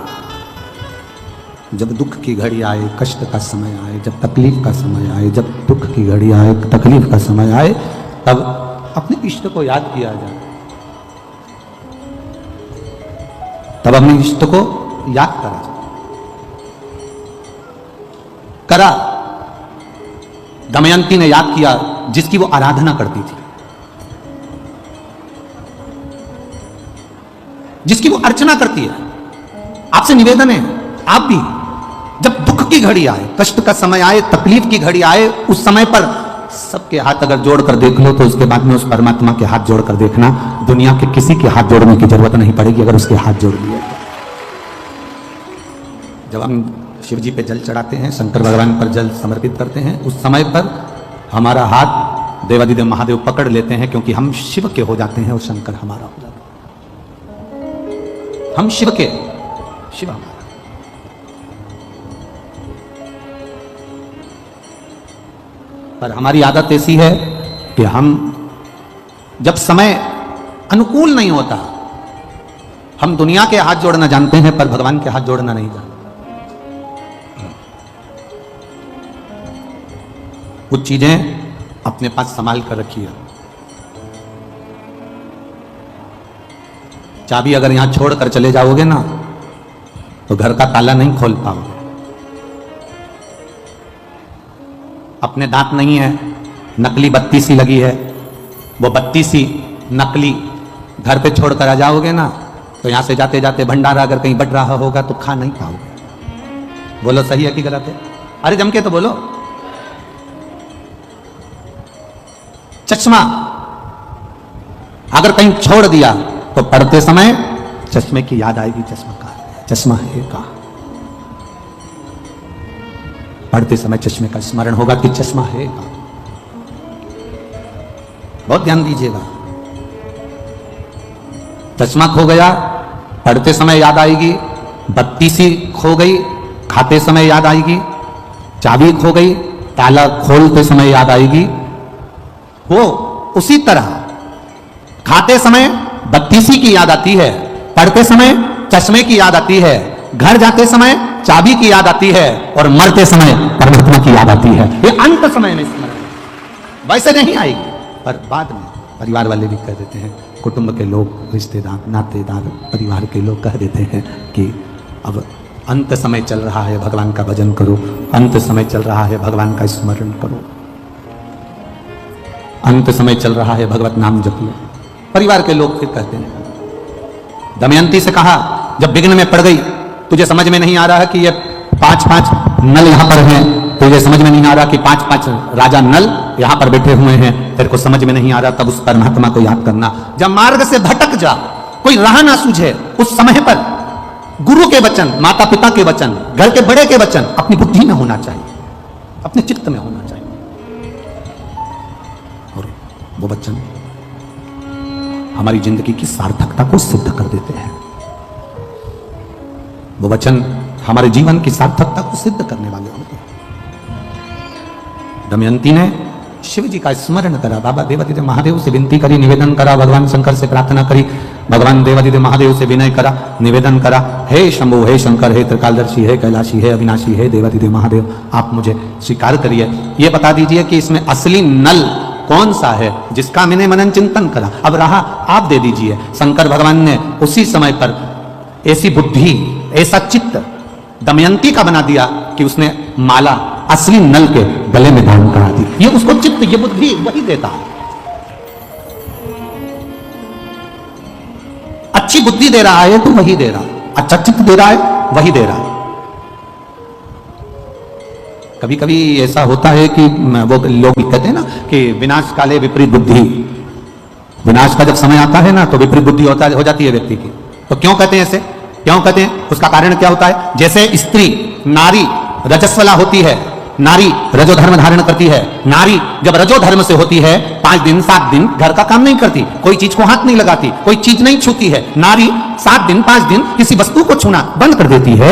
जब दुख की घड़ी आए, कष्ट का समय आए, जब तकलीफ का समय आए, जब दुख की घड़ी आए, तकलीफ का समय आए, तब अपने इष्ट को याद किया जाए, तब अपने इष्ट को याद करा जाए। करा, दमयंती ने याद किया जिसकी वो आराधना करती थी, जिसकी वो अर्चना करती है। आपसे निवेदन है, आप भी जब दुख की घड़ी आए, कष्ट का समय आए, तकलीफ की घड़ी आए, उस समय पर सबके हाथ अगर जोड़कर देख लो तो उसके बाद में उस परमात्मा के हाथ जोड़कर देखना, दुनिया के किसी के हाथ जोड़ने की जरूरत नहीं पड़ेगी अगर उसके हाथ जोड़ दिए। जब हम शिव जी पे जल चढ़ाते हैं, शंकर भगवान पर जल समर्पित करते हैं, उस समय पर हमारा हाथ देवादिदेव महादेव पकड़ लेते हैं, क्योंकि हम शिव के हो जाते हैं और शंकर हमारा हो जाता है। हम शिव के, शिव हमारा। पर हमारी आदत ऐसी है कि हम जब समय अनुकूल नहीं होता, हम दुनिया के हाथ जोड़ना जानते हैं पर भगवान के हाथ जोड़ना नहीं जानते। कुछ चीजें अपने पास संभाल कर रखिए। चाबी अगर यहां छोड़कर चले जाओगे ना तो घर का ताला नहीं खोल पाओगे। अपने दांत नहीं है, नकली बत्ती सी लगी है, वो बत्ती सी नकली घर पे छोड़कर आ जाओगे ना तो यहां से जाते जाते भंडारा अगर कहीं बढ़ रहा होगा तो खा नहीं पाओगे। बोलो सही है कि गलत है? अरे जम के तो बोलो। चश्मा अगर कहीं छोड़ दिया तो पढ़ते समय चश्मे की याद आएगी, चश्मा का, चश्मा है का। पढ़ते समय चश्मे का स्मरण होगा कि चश्मा है का। बहुत ध्यान दीजिएगा। चश्मा खो गया, पढ़ते समय याद आएगी। बत्ती सी खो गई, खाते समय याद आएगी। चाबी खो गई, ताला खोलते समय याद आएगी। वो उसी तरह खाते समय बत्ती सी की याद आती है, पढ़ते समय चश्मे की याद आती है, घर जाते समय चाबी की याद आती है, और मरते समय परमात्मा की याद आती है। ये अंत समय में स्मरण वैसे नहीं आएगी, पर बाद में परिवार वाले भी कह देते हैं, कुटुंब के लोग, रिश्तेदार, नातेदार, परिवार के लोग कह देते हैं कि अब अंत समय चल रहा है, भगवान का भजन करो, अंत समय चल रहा है, भगवान का स्मरण करो, अंत समय चल रहा है, भगवत नाम जप लो। परिवार के लोग फिर कहते हैं, दमयंती से कहा जब विघ्न में पड़ गई, तुझे समझ में नहीं आ रहा है कि ये 5-5 नल यहां पर हैं, तुझे समझ में नहीं आ रहा कि 5-5 राजा नल यहां पर बैठे हुए हैं, तेरे को समझ में नहीं आ रहा, तब उस परमात्मा को याद करना। जब मार्ग से भटक जा, कोई राह ना सूझे, उस समय पर गुरु के वचन, माता पिता के वचन, घर के बड़े के वचन अपनी बुद्धि में होना चाहिए, अपने चित्त में होना चाहिए, और वो वचन हमारी जिंदगी की सार्थकता को सिद्ध कर देते हैं। वो वचन हमारे जीवन की सार्थकता को सिद्ध करने वाले होते हैं। दमयंती ने शिव जी का स्मरण करा, बाबा देवादिदेव महादेव से विनती करी, निवेदन करा, भगवान शंकर से प्रार्थना करी, भगवान देवादिदेव महादेव से विनय करा, निवेदन करा, हे शंभु, हे शंकर, हे त्रिकालदर्शी, हे कैलाशी, हे अविनाशी, हे देवादिदेव महादेव, आप मुझे स्वीकार करिए, ये बता दीजिए कि इसमें असली नल कौन सा है जिसका मैंने मनन चिंतन करा, अब रहा आप दे दीजिए। शंकर भगवान ने उसी समय पर ऐसी बुद्धि, ऐसा चित्त दमयंती का बना दिया कि उसने माला असली नल के गले में धारण करा दी। ये उसको चित्त, ये बुद्धि वही देता है। अच्छी बुद्धि दे रहा है तो वही दे रहा है, अच्छा चित्त दे रहा है वही दे रहा है। कभी कभी ऐसा होता है कि वो लोग कहते हैं ना कि विनाश काले विपरीत बुद्धि, विनाश का जब समय आता है ना तो विपरीत बुद्धि हो जाती है व्यक्ति की। तो क्यों कहते हैं ऐसे, क्यों कहते हैं, उसका कारण क्या होता है? जैसे स्त्री, नारी रजस्वला होती है, नारी रजो धर्म धारण करती है, नारी जब रजो धर्म से होती है 5 दिन 7 दिन घर का काम नहीं करती, कोई चीज को हाथ नहीं लगाती, कोई चीज नहीं छूती है। नारी 7 दिन 5 दिन किसी वस्तु को छूना बंद कर देती है,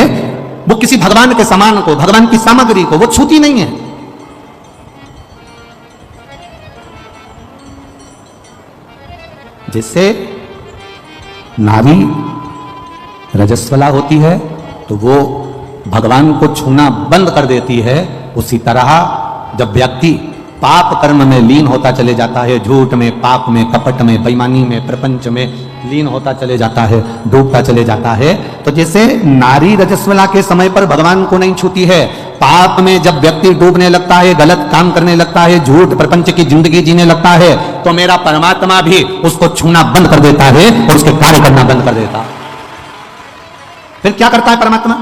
वो किसी भगवान के सामान को, भगवान की सामग्री को वो छूती नहीं है। जिससे नारी रजस्वला होती है तो वो भगवान को छूना बंद कर देती है। उसी तरह जब व्यक्ति पाप कर्म में लीन होता चले जाता है, झूठ में, पाप में, कपट में, बेईमानी में, प्रपंच में लीन होता चले जाता है, डूबता चले जाता है, तो जैसे नारी रजस्वला के समय पर भगवान को नहीं छूती है, पाप में जब व्यक्ति डूबने लगता है, गलत काम करने लगता है, झूठ प्रपंच की जिंदगी जीने लगता है, तो मेरा परमात्मा भी उसको छूना बंद कर देता है और उसके कार्य करना बंद कर देता है। फिर क्या करता है परमात्मा?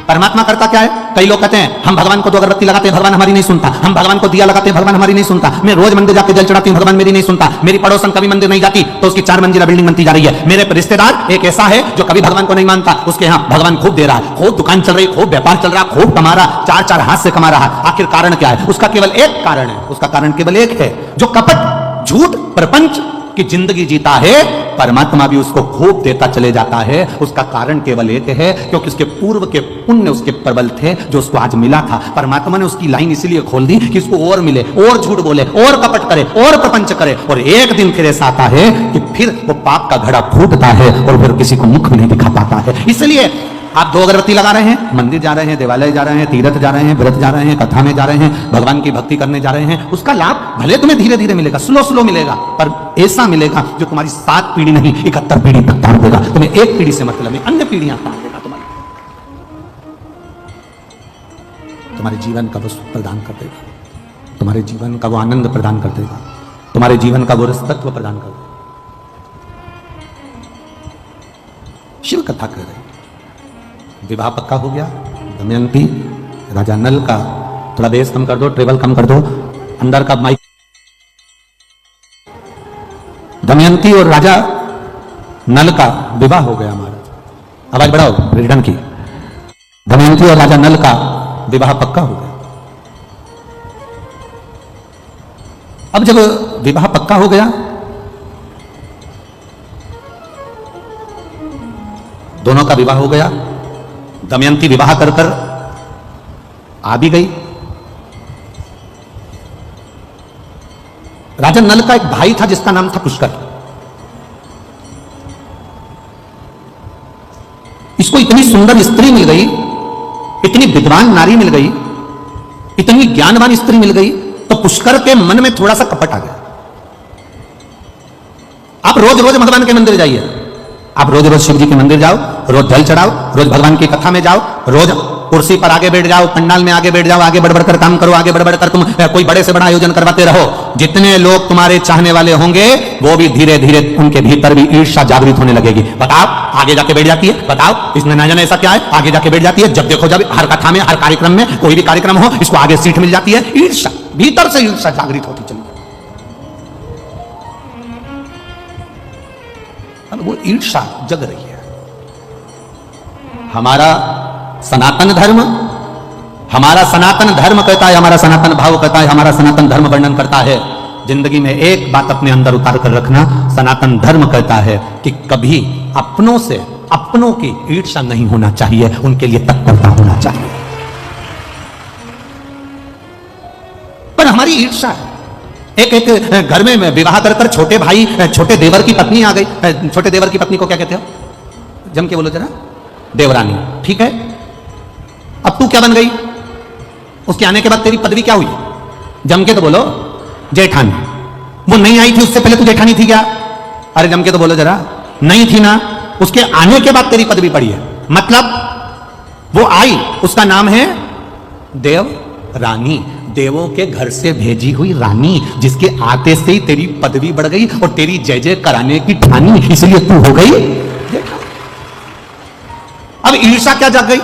परमात्मा करता क्या है? कई लोग कहते हैं हम भगवान को 2 अगरबत्ती लगाते हैं, भगवान हमारी नहीं सुनता, हम भगवान को दिया लगाते हैं, भगवान हमारी नहीं सुनता, मैं रोज मंदिर जाके जल चढ़ाती हूं, भगवान मेरी नहीं सुनता, मेरी पड़ोसन कभी मंदिर नहीं जाती तो उसकी 4 मंजिला बिल्डिंग बनती जा रही है, मेरे रिश्तेदार एक ऐसा है जो कभी भगवान को नहीं मानता, उसके यहाँ भगवान खूब दे रहा है, खूब दुकान चल रही, खूब व्यापार चल रहा, खूब कमा रहा, 4-4 हाथ से कमा रहा। आखिर कारण क्या है? उसका केवल एक कारण है, उसका कारण केवल एक है, जो कपट, झूठ, प्रपंच की जिंदगी जीता है, परमात्मा भी उसको खूब देता चले जाता है। उसका कारण केवल एक है, क्योंकि उसके पूर्व के पुण्य उसके प्रबल थे जो उसको आज मिला था। परमात्मा ने उसकी लाइन इसीलिए खोल दी कि उसको और मिले, और झूठ बोले, और कपट करे, और प्रपंच करे, और एक दिन फिर ऐसा आता है कि फिर वो पाप का घड़ा फूटता है और फिर किसी को मुख भी नहीं दिखा पाता है। इसलिए आप 2 अगरबत्ती लगा रहे हैं, मंदिर जा रहे हैं, देवालय जा रहे हैं, तीर्थ जा रहे हैं, व्रत जा रहे हैं, कथा में जा रहे हैं, भगवान की भक्ति करने जा रहे हैं, उसका लाभ भले तुम्हें धीरे धीरे मिलेगा, स्लो मिलेगा, पर ऐसा मिलेगा जो तुम्हारी 7 पीढ़ी नहीं 71 पीढ़ी तक तार देगा। तुम्हें एक पीढ़ी से मतलब है, अन्य पीढ़ियां तार देगा। तुम्हारे जीवन का वो सुख प्रदान कर देगा, तुम्हारे जीवन का वो आनंद प्रदान कर देगा, तुम्हारे जीवन का वो रसतत्व प्रदान कर देगा। शिव कथा कर रहे, विवाह पक्का हो गया। दमयंती, राजा नल का थोड़ा बेस कम कर दो, ट्रेवल कम कर दो, अंदर का माइक। दमयंती और राजा नल का विवाह हो गया। महाराज आवाज बढ़ाओ, रिटर्न की। दमयंती और राजा नल का विवाह पक्का हो गया। अब जब विवाह पक्का हो गया, दोनों का विवाह हो गया, दमयंती विवाह कर कर आ भी गई। राजा नल का एक भाई था जिसका नाम था पुष्कर। इसको इतनी सुंदर स्त्री मिल गई, इतनी विद्वान नारी मिल गई, इतनी ज्ञानवान स्त्री मिल गई, तो पुष्कर के मन में थोड़ा सा कपट आ गया। आप रोज रोज भगवान के मंदिर जाइए, आप रोज रोज शिव जी के मंदिर जाओ, रोज जल चढ़ाओ, रोज भगवान की कथा में जाओ, रोज कुर्सी पर आगे बैठ जाओ, पंडाल में आगे बैठ जाओ, आगे बढ़ बढ़कर काम करो, आगे बढ़ बढ़कर तुम कोई बड़े से बड़ा आयोजन करवाते रहो। जितने लोग तुम्हारे चाहने वाले होंगे वो भी धीरे धीरे उनके भीतर भी ईर्ष्या जागृत होने लगेगी। बताओ, आगे जाके बैठ जाती है, बताओ इसने ना जाने ऐसा क्या है, आगे जाके बैठ जाती है। जब देखो जब हर कथा में, हर कार्यक्रम में, कोई भी कार्यक्रम हो, इसको आगे सीट मिल जाती है। ईर्ष्या, भीतर से ईर्ष्या जागृत होती चली। अब वो ईर्ष्या जग रही है। हमारा सनातन धर्म, हमारा सनातन धर्म कहता है, हमारा सनातन भाव कहता है, हमारा सनातन धर्म वर्णन करता है, जिंदगी में एक बात अपने अंदर उतार कर रखना, सनातन धर्म कहता है कि कभी अपनों से अपनों की ईर्ष्या नहीं होना चाहिए, उनके लिए तत्परता होना चाहिए। पर हमारी ईर्ष्या है। एक घर में विवाह कर छोटे भाई, छोटे देवर की पत्नी आ गई। छोटे देवर की पत्नी को क्या कहते हो? जम के बोलो जरा। देवरानी, ठीक है। अब तू क्या बन गई? उसके आने के बाद तेरी पदवी क्या हुई? जम के तो बोलो जेठानी। वो नहीं आई थी उससे पहले तू जेठानी थी क्या? अरे जम के तो बोलो जरा। नहीं थी ना, उसके आने के बाद तेरी पदवी पड़ी है। मतलब वो आई, उसका नाम है देवरानी, देवों के घर से भेजी हुई रानी, जिसके आते से ही तेरी पदवी बढ़ गई और तेरी जय जय कराने की ठानी, इसलिए तू हो गई जेठानी। अब ईर्ष्या क्या जाग गई?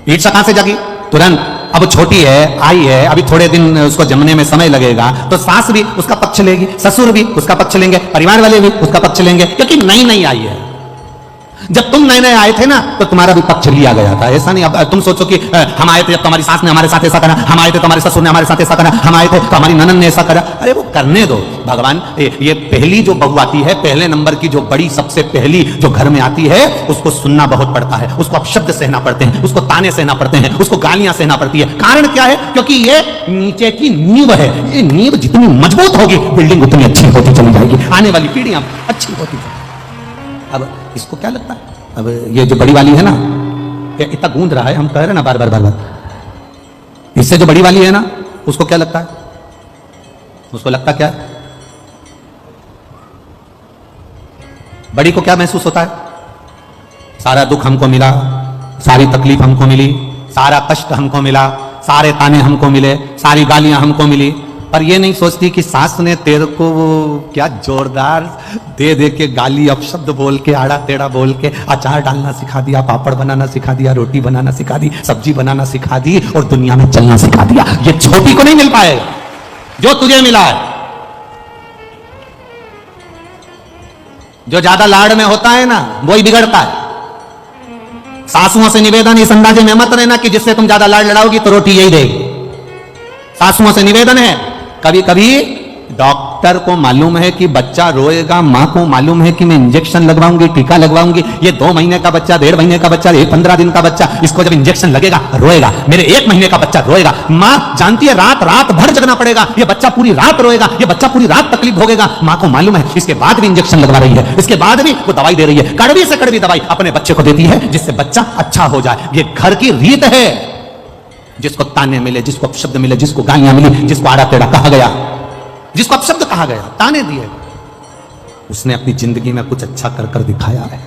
ईर्ष्या कहां से जागी? तुरंत। अब छोटी है, आई है, अभी थोड़े दिन उसको जमने में समय लगेगा, तो सास भी उसका पक्ष लेगी, ससुर भी उसका पक्ष लेंगे, परिवार वाले भी उसका पक्ष लेंगे, क्योंकि नई नई आई है। जब तुम नए नए आए थे ना, तो तुम्हारा भी पक्ष लिया गया था। ऐसा नहीं अब तुम सोचो कि हम आए थे जब तुम्हारी सास ने हमारे साथ ऐसा करा, हम आए थे तो हमारे ससुर ने हमारे साथ ऐसा करा, हम आए थे तो हमारी ननद ने ऐसा करा। अरे वो करने दो भगवान। ये पहली जो बहू आती है, पहले नंबर की जो बड़ी सबसे पहली जो घर में आती है, उसको सुनना बहुत पड़ता है, उसको अपशब्द सहना पड़ते हैं, उसको ताने सहना पड़ते हैं, उसको गालियां सहना पड़ती है। कारण क्या है? क्योंकि ये नीचे की नींव है। ये नींव जितनी मजबूत होगी, बिल्डिंग उतनी अच्छी होती चली जाएगी, आने वाली पीढ़ियां अच्छी होती जाएगी। अब इसको क्या लगता है? अब ये जो बड़ी वाली है ना, ये इतना गूंज रहा है, हम कह रहे हैं ना बार बार बार बार, इससे जो बड़ी वाली है ना, उसको क्या लगता है? उसको लगता क्या है? बड़ी को क्या महसूस होता है? सारा दुख हमको मिला, सारी तकलीफ हमको मिली, सारा कष्ट हमको मिला, सारे ताने हमको मिले, सारी गालियां हमको मिली। पर ये नहीं सोचती कि सास ने तेरे को वो क्या जोरदार दे दे के गाली, अपशब्द बोल के, आड़ा टेढ़ा बोल के अचार डालना सिखा दिया, पापड़ बनाना सिखा दिया, रोटी बनाना सिखा दी, सब्जी बनाना सिखा दी और दुनिया में चलना सिखा दिया। ये छोटी को नहीं मिल पाएगा जो तुझे मिला है। जो ज्यादा लाड़ में होता है ना, वही बिगड़ता है। सासुओं से निवेदन, इस अंदाजे में मत रहना कि जिससे तुम ज्यादा लाड़ लड़ाओगी तो रोटी यही देगी। सासुओं से निवेदन है, कभी कभी डॉक्टर को मालूम है कि बच्चा रोएगा, मां को मालूम है कि मैं इंजेक्शन लगवाऊंगी, टीका लगवाऊंगी, ये 2 महीने का बच्चा, 1.5 महीने का बच्चा, 15 दिन का बच्चा, इसको जब इंजेक्शन लगेगा रोएगा। मेरे 1 महीने का बच्चा रोएगा, मां जानती है रात रात भर जगना पड़ेगा, ये बच्चा पूरी रात रोएगा, ये बच्चा पूरी रात तकलीफ भोगेगा। मां को मालूम है, इसके बाद भी इंजेक्शन लगवा रही है, इसके बाद भी वो दवाई दे रही है, कड़वी से कड़वी दवाई अपने बच्चे को देती है, जिससे बच्चा अच्छा हो जाए। ये घर की रीत है। जिसको ताने मिले, जिसको अपशब्द मिले, जिसको गालियां मिली, जिसको आड़ा टेढ़ा कहा गया, जिसको अपशब्द कहा गया, ताने दिए, उसने अपनी जिंदगी में कुछ अच्छा कर कर दिखाया है।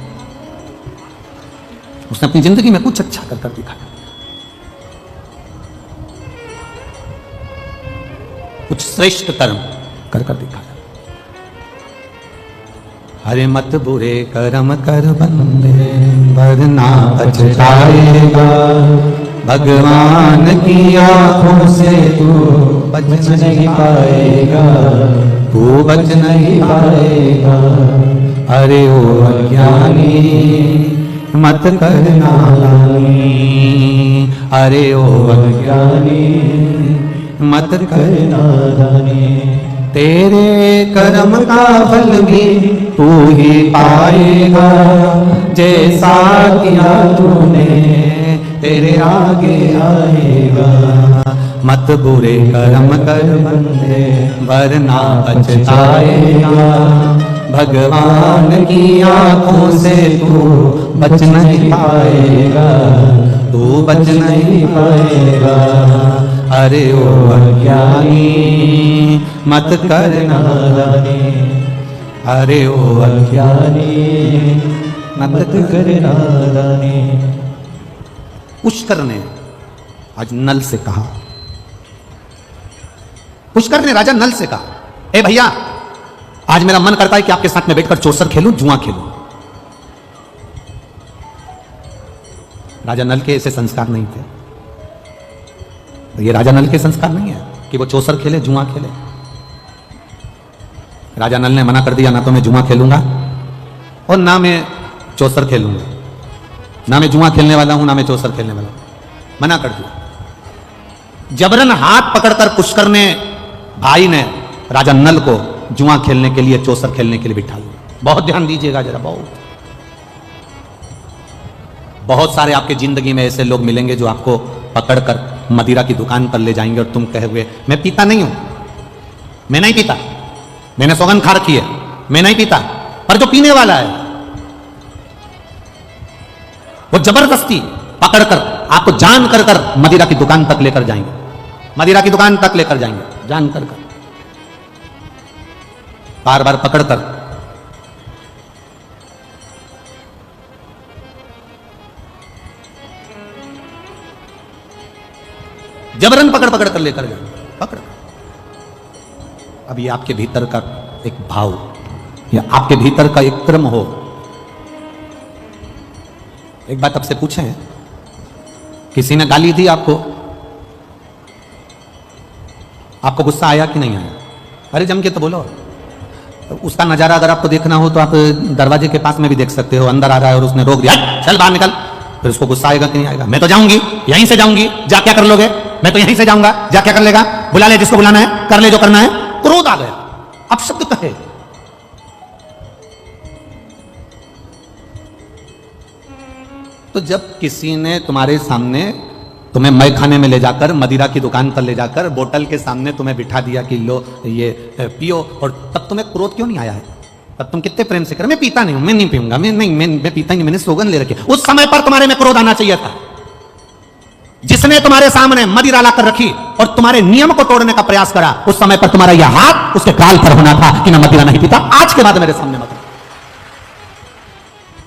उसने अपनी जिंदगी में कुछ अच्छा कर कर दिखाया, कुछ श्रेष्ठ कर्म कर कर दिखाया। हरे मत बुरे कर्म कर बंदे, वरना पछताएगा। भगवान की आंखों से तू बच नहीं पाएगा, तू बच नहीं पाएगा। अरे ओ अज्ञानी मत करना नादानी, अरे ओ अज्ञानी मत करना नादानी। तेरे कर्म का फल भी तू ही पाएगा, जैसा किया तूने तेरे आगे आएगा। मत बुरे कर्म कर बंदे वरना पछताएगा, भगवान की आंखों से तू बच नहीं पाएगा, तू बच नहीं पाएगा। अरे ओ अज्ञानी मत कर नादानी, अरे ओ अज्ञानी मत कर नादानी। पुष्कर ने आज नल से कहा, पुष्कर ने राजा नल से कहा, ए भैया आज मेरा मन करता है कि आपके साथ में बैठकर चौसर खेलूं, जुआ खेलूं। राजा नल के ऐसे संस्कार नहीं थे, तो ये राजा नल के संस्कार नहीं है कि वो चौसर खेले, जुआ खेले। राजा नल ने मना कर दिया, ना तो मैं जुआ खेलूंगा और ना मैं चौसर खेलूंगा, ना मैं जुआ खेलने वाला हूं, ना मैं चौसर खेलने वाला हूं, मना कर दिया। जबरन हाथ पकड़कर पुष्कर ने, भाई ने राजा नल को जुआ खेलने के लिए, चौसर खेलने के लिए बिठा लिया। बहुत ध्यान दीजिएगा जरा, बहुत सारे आपके जिंदगी में ऐसे लोग मिलेंगे जो आपको पकड़कर मदिरा की दुकान पर ले जाएंगे और तुम कहोगे मैं पीता नहीं हूं, मैं नहीं पीता, मैंने सौगंध खा रखी है, मैं नहीं पीता। पर जो पीने वाला है वो जबरदस्ती पकड़कर आपको जान कर मदिरा की दुकान तक लेकर जाएंगे, मदिरा की दुकान तक लेकर जाएंगे, जान कर बार बार पकड़कर। जबरन पकड़ पकड़ कर लेकर जाएंगे, पकड़। अब ये आपके भीतर का एक भाव या आपके भीतर का एक क्रम हो। एक बात आपसे पूछें, किसी ने गाली दी आपको, आपको गुस्सा आया कि नहीं आया? अरे जम के तो बोलो। उसका नजारा अगर आपको देखना हो तो आप दरवाजे के पास में भी देख सकते हो, अंदर आ रहा है और उसने रोक दिया, चल बाहर निकल, फिर उसको गुस्सा आएगा कि नहीं आएगा? मैं तो जाऊंगी, यहीं से जाऊंगी, जा क्या कर लोगे? मैं तो यहीं से जाऊंगा, जा क्या कर लेगा? बुला ले जिसको बुलाना है, कर ले जो करना है। क्रोध आ गया, अब शब्द कहे। तो जब किसी ने तुम्हारे सामने तुम्हें मय खाने में ले जाकर, मदिरा की दुकान पर ले जाकर, बोतल के सामने तुम्हें बिठा दिया कि लो ये पियो, और तब तुम्हें क्रोध क्यों नहीं आया है? तब तुम कितने प्रेम से कर, मैं पीता नहीं हूं, मैं नहीं पीऊंगा, मैं पीता नहीं, मैंने स्लोगन ले रखे। उस समय पर तुम्हारे में क्रोध आना चाहिए था। जिसने तुम्हारे सामने मदिरा लाकर रखी और तुम्हारे नियम को तोड़ने का प्रयास करा, उस समय पर तुम्हारा यह हाथ उसके गाल पर होना था कि मैं मदिरा नहीं पीता, आज के बाद मेरे सामने मत।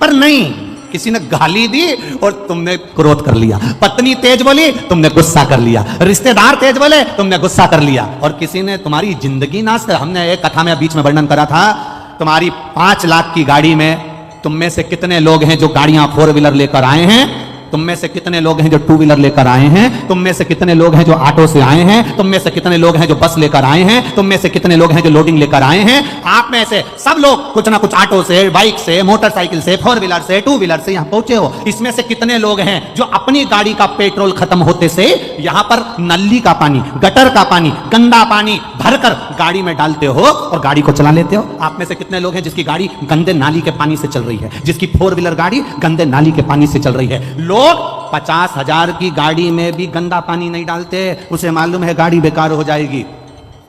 पर नहीं, किसी ने गाली दी और तुमने क्रोध कर लिया, पत्नी तेज बोली तुमने गुस्सा कर लिया, रिश्तेदार तेज बोले तुमने गुस्सा कर लिया, और किसी ने तुम्हारी जिंदगी नाश कर। हमने एक कथा में बीच में वर्णन करा था, तुम्हारी 5 लाख की गाड़ी में तुम में से कितने लोग हैं जो गाड़ियां 4 व्हीलर लेकर आए हैं, तुम में से कितने लोग हैं जो 2 व्हीलर लेकर आए हैं, तुम में से कितने लोग हैं जो ऑटो से आए हैं, तुम में से कितने लोग हैं जो बस लेकर आए हैं, तुम में से कितने लोग हैं जो लोडिंग लेकर आए हैं। आप में से सब लोग कुछ ना कुछ ऑटो से, बाइक से, मोटरसाइकिल से, 4 व्हीलर से, 2 व्हीलर से यहां पहुंचे हो। इसमें से कितने लोग हैं जो अपनी गाड़ी का पेट्रोल खत्म होते से यहां पर नली का पानी, गटर का पानी, गंदा पानी भरकर गाड़ी में डालते हो और गाड़ी को चला लेते हो? आप में से कितने लोग हैं जिसकी गाड़ी गंदे नाली के पानी से चल रही है, जिसकी 4 व्हीलर गाड़ी गंदे नाली के पानी से चल रही है? लोग 50,000 की गाड़ी में भी गंदा पानी नहीं डालते, उसे मालूम है गाड़ी बेकार हो जाएगी,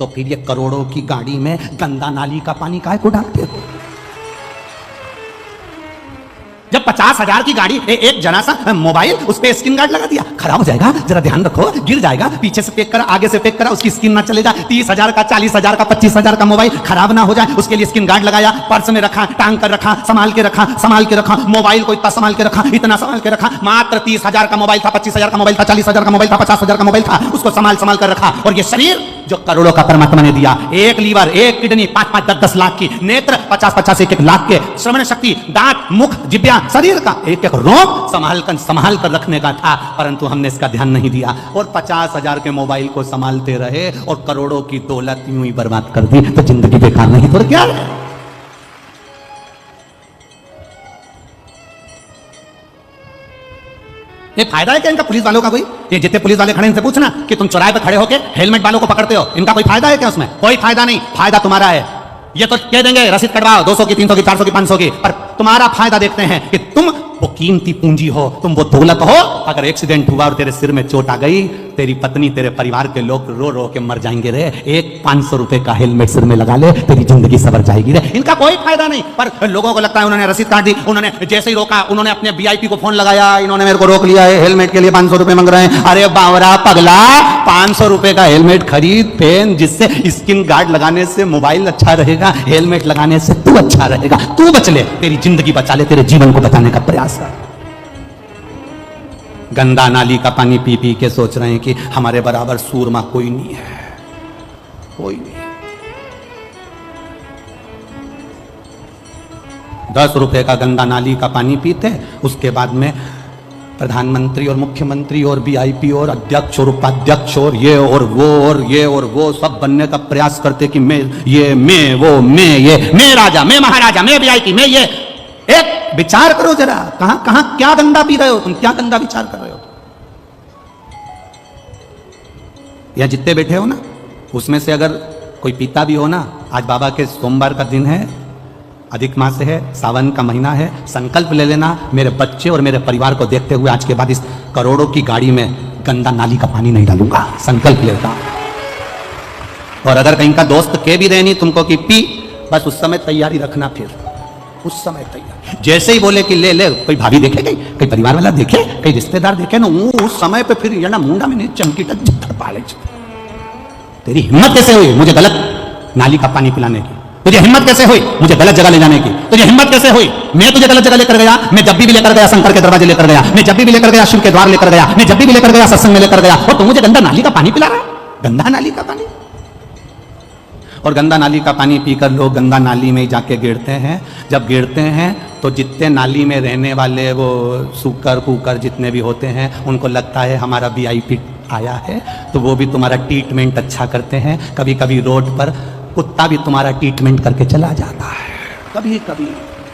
तो फिर ये करोड़ों की गाड़ी में गंदा नाली का पानी काहे को डालते हो? जब 50,000 की गाड़ी एक जरा सा मोबाइल, उस पे स्क्रीन गार्ड लगा दिया, खराब हो जाएगा, जरा ध्यान रखो, गिर जाएगा, पीछे से पैक करा, आगे से पैक करा, उसकी स्क्रीन ना चले जाए, 30,000 का, 40,000 का, 25,000 का मोबाइल खराब ना हो जाए, उसके लिए स्क्रीन गार्ड लगाया, पर्स में रखा, टांग कर रखा, संभाल के रखा, मोबाइल को इतना संभाल के रखा, इतना संभाल के रखा। मात्र 30,000 का मोबाइल था, 25,000 का मोबाइल था, 40,000 का मोबाइल था, 50,000 का मोबाइल था, उसको संभाल कर रखा। और ये शरीर जो करोड़ों का परमात्मा ने दिया, एक लीवर, एक किडनी, 5-5, 10-10 लाख की, नेत्र 50-50, 1-1 लाख के, श्रवण शक्ति, दांत, मुख, जिब्या, शरीर का एक एक रोग संभाल कर रखने का था, परंतु हमने इसका ध्यान नहीं दिया और 50,000 के मोबाइल को संभालते रहे और करोड़ों की दौलत यूं ही बर्बाद कर दी। तो जिंदगी बेकार नहीं तो क्या है? ये फायदा है क्या इनका पुलिस वालों का कोई? ये जितने पुलिस वाले खड़े इनसे पूछना कि तुम चौराहे पे खड़े होके हेलमेट वालों को पकड़ते हो, इनका कोई फायदा है क्या उसमें? कोई फायदा नहीं। फायदा तुम्हारा है। ये तो कह देंगे रसीद कटवाओ 200 की, 300 की, 400 की, 500 की, पर तुम्हारा फायदा देखते हैं कि तुम वो कीमती पूंजी हो, तुम वो दौलत हो। अगर एक्सीडेंट हुआ और तेरे सिर में चोट आ गई, तेरी पत्नी, तेरे परिवार के लोग रो रो के मर जाएंगे रे। एक 500 रुपए का हेलमेट सिर में लगा ले, तेरी जिंदगी सवर जाएगी रे। इनका कोई फायदा नहीं। पर लोगों को लगता है उन्होंने रसीद काट दी, उन्होंने जैसे ही रोका, उन्होंने अपने वीआईपी को फोन लगाया, इन्होंने मेरे को रोक लिया है, हेलमेट के लिए 500 रुपए मांग रहे हैं। अरे बावरा पगला, 500 रुपए का हेलमेट खरीद पहन, जिससे स्किन गार्ड लगाने से मोबाइल अच्छा रहेगा, हेलमेट लगाने से तू अच्छा रहेगा, तू बच ले, तेरी जिंदगी बचा ले, तेरे जीवन को बचाने का प्रयास कर। गंदा नाली का पानी पी पी के सोच रहे हैं कि हमारे बराबर सूरमा कोई नहीं है, कोई नहीं। 10 रुपए का गंदा नाली का पानी पीते, उसके बाद में प्रधानमंत्री और मुख्यमंत्री और वीआईपी और अध्यक्ष और उपाध्यक्ष और ये और वो और ये और वो सब बनने का प्रयास करते कि मैं ये, मैं वो, मैं ये, मैं राजा, मैं महाराजा, मैं वीआईपी, मैं ये। एक विचार करो जरा, कहां कहां क्या गंदा पी रहे हो तुम, क्या गंदा विचार कर रहे हो? यहां जितने बैठे हो ना, उसमें से अगर कोई पीता भी हो ना, आज बाबा के सोमवार का दिन है, अधिक मास है, सावन का महीना है, संकल्प ले लेना, मेरे बच्चे और मेरे परिवार को देखते हुए आज के बाद इस करोड़ों की गाड़ी में गंदा नाली का पानी नहीं डालूंगा, संकल्प लेता हूं। और अगर कहीं का दोस्त कह भी देनी तुमको कि पी, बस उस समय तैयारी रखना, फिर उस समय तैयार। जैसे ही बोले कि ले ले, कोई भाभी देखे, कहीं परिवार वाला देखे, कहीं रिश्तेदार देखे ना, उस समय पे फिर ये ना मुंडा में नहीं चमकी तक जितर पाले। तेरी हिम्मत कैसे हुई मुझे गलत नाली का पानी पिलाने की? तुझे हिम्मत कैसे हुई मुझे गलत जगह ले जाने की? तुझे हिम्मत कैसे हुई? मैं तुझे गलत जगह लेकर गया, मैं जब भी लेकर गया शंकर के दरवाजे लेकर गया, मैं जब भी लेकर गया शिव के द्वार लेकर गया, मैं जब भी लेकर गया सत्संग में लेकर गया, और तू मुझे गंदा नाली का पानी पिला रहा है? गंदा नाली का पानी। और गंदा नाली का पानी पीकर लोग गंदा नाली में ही जाके गिरते हैं। जब गिरते हैं तो जितने नाली में रहने वाले वो सूकर कुकर जितने भी होते हैं, उनको लगता है हमारा वीआईपी आया है, तो वो भी तुम्हारा ट्रीटमेंट अच्छा करते हैं। कभी कभी रोड पर कुत्ता भी तुम्हारा ट्रीटमेंट करके चला जाता है। कभी कभी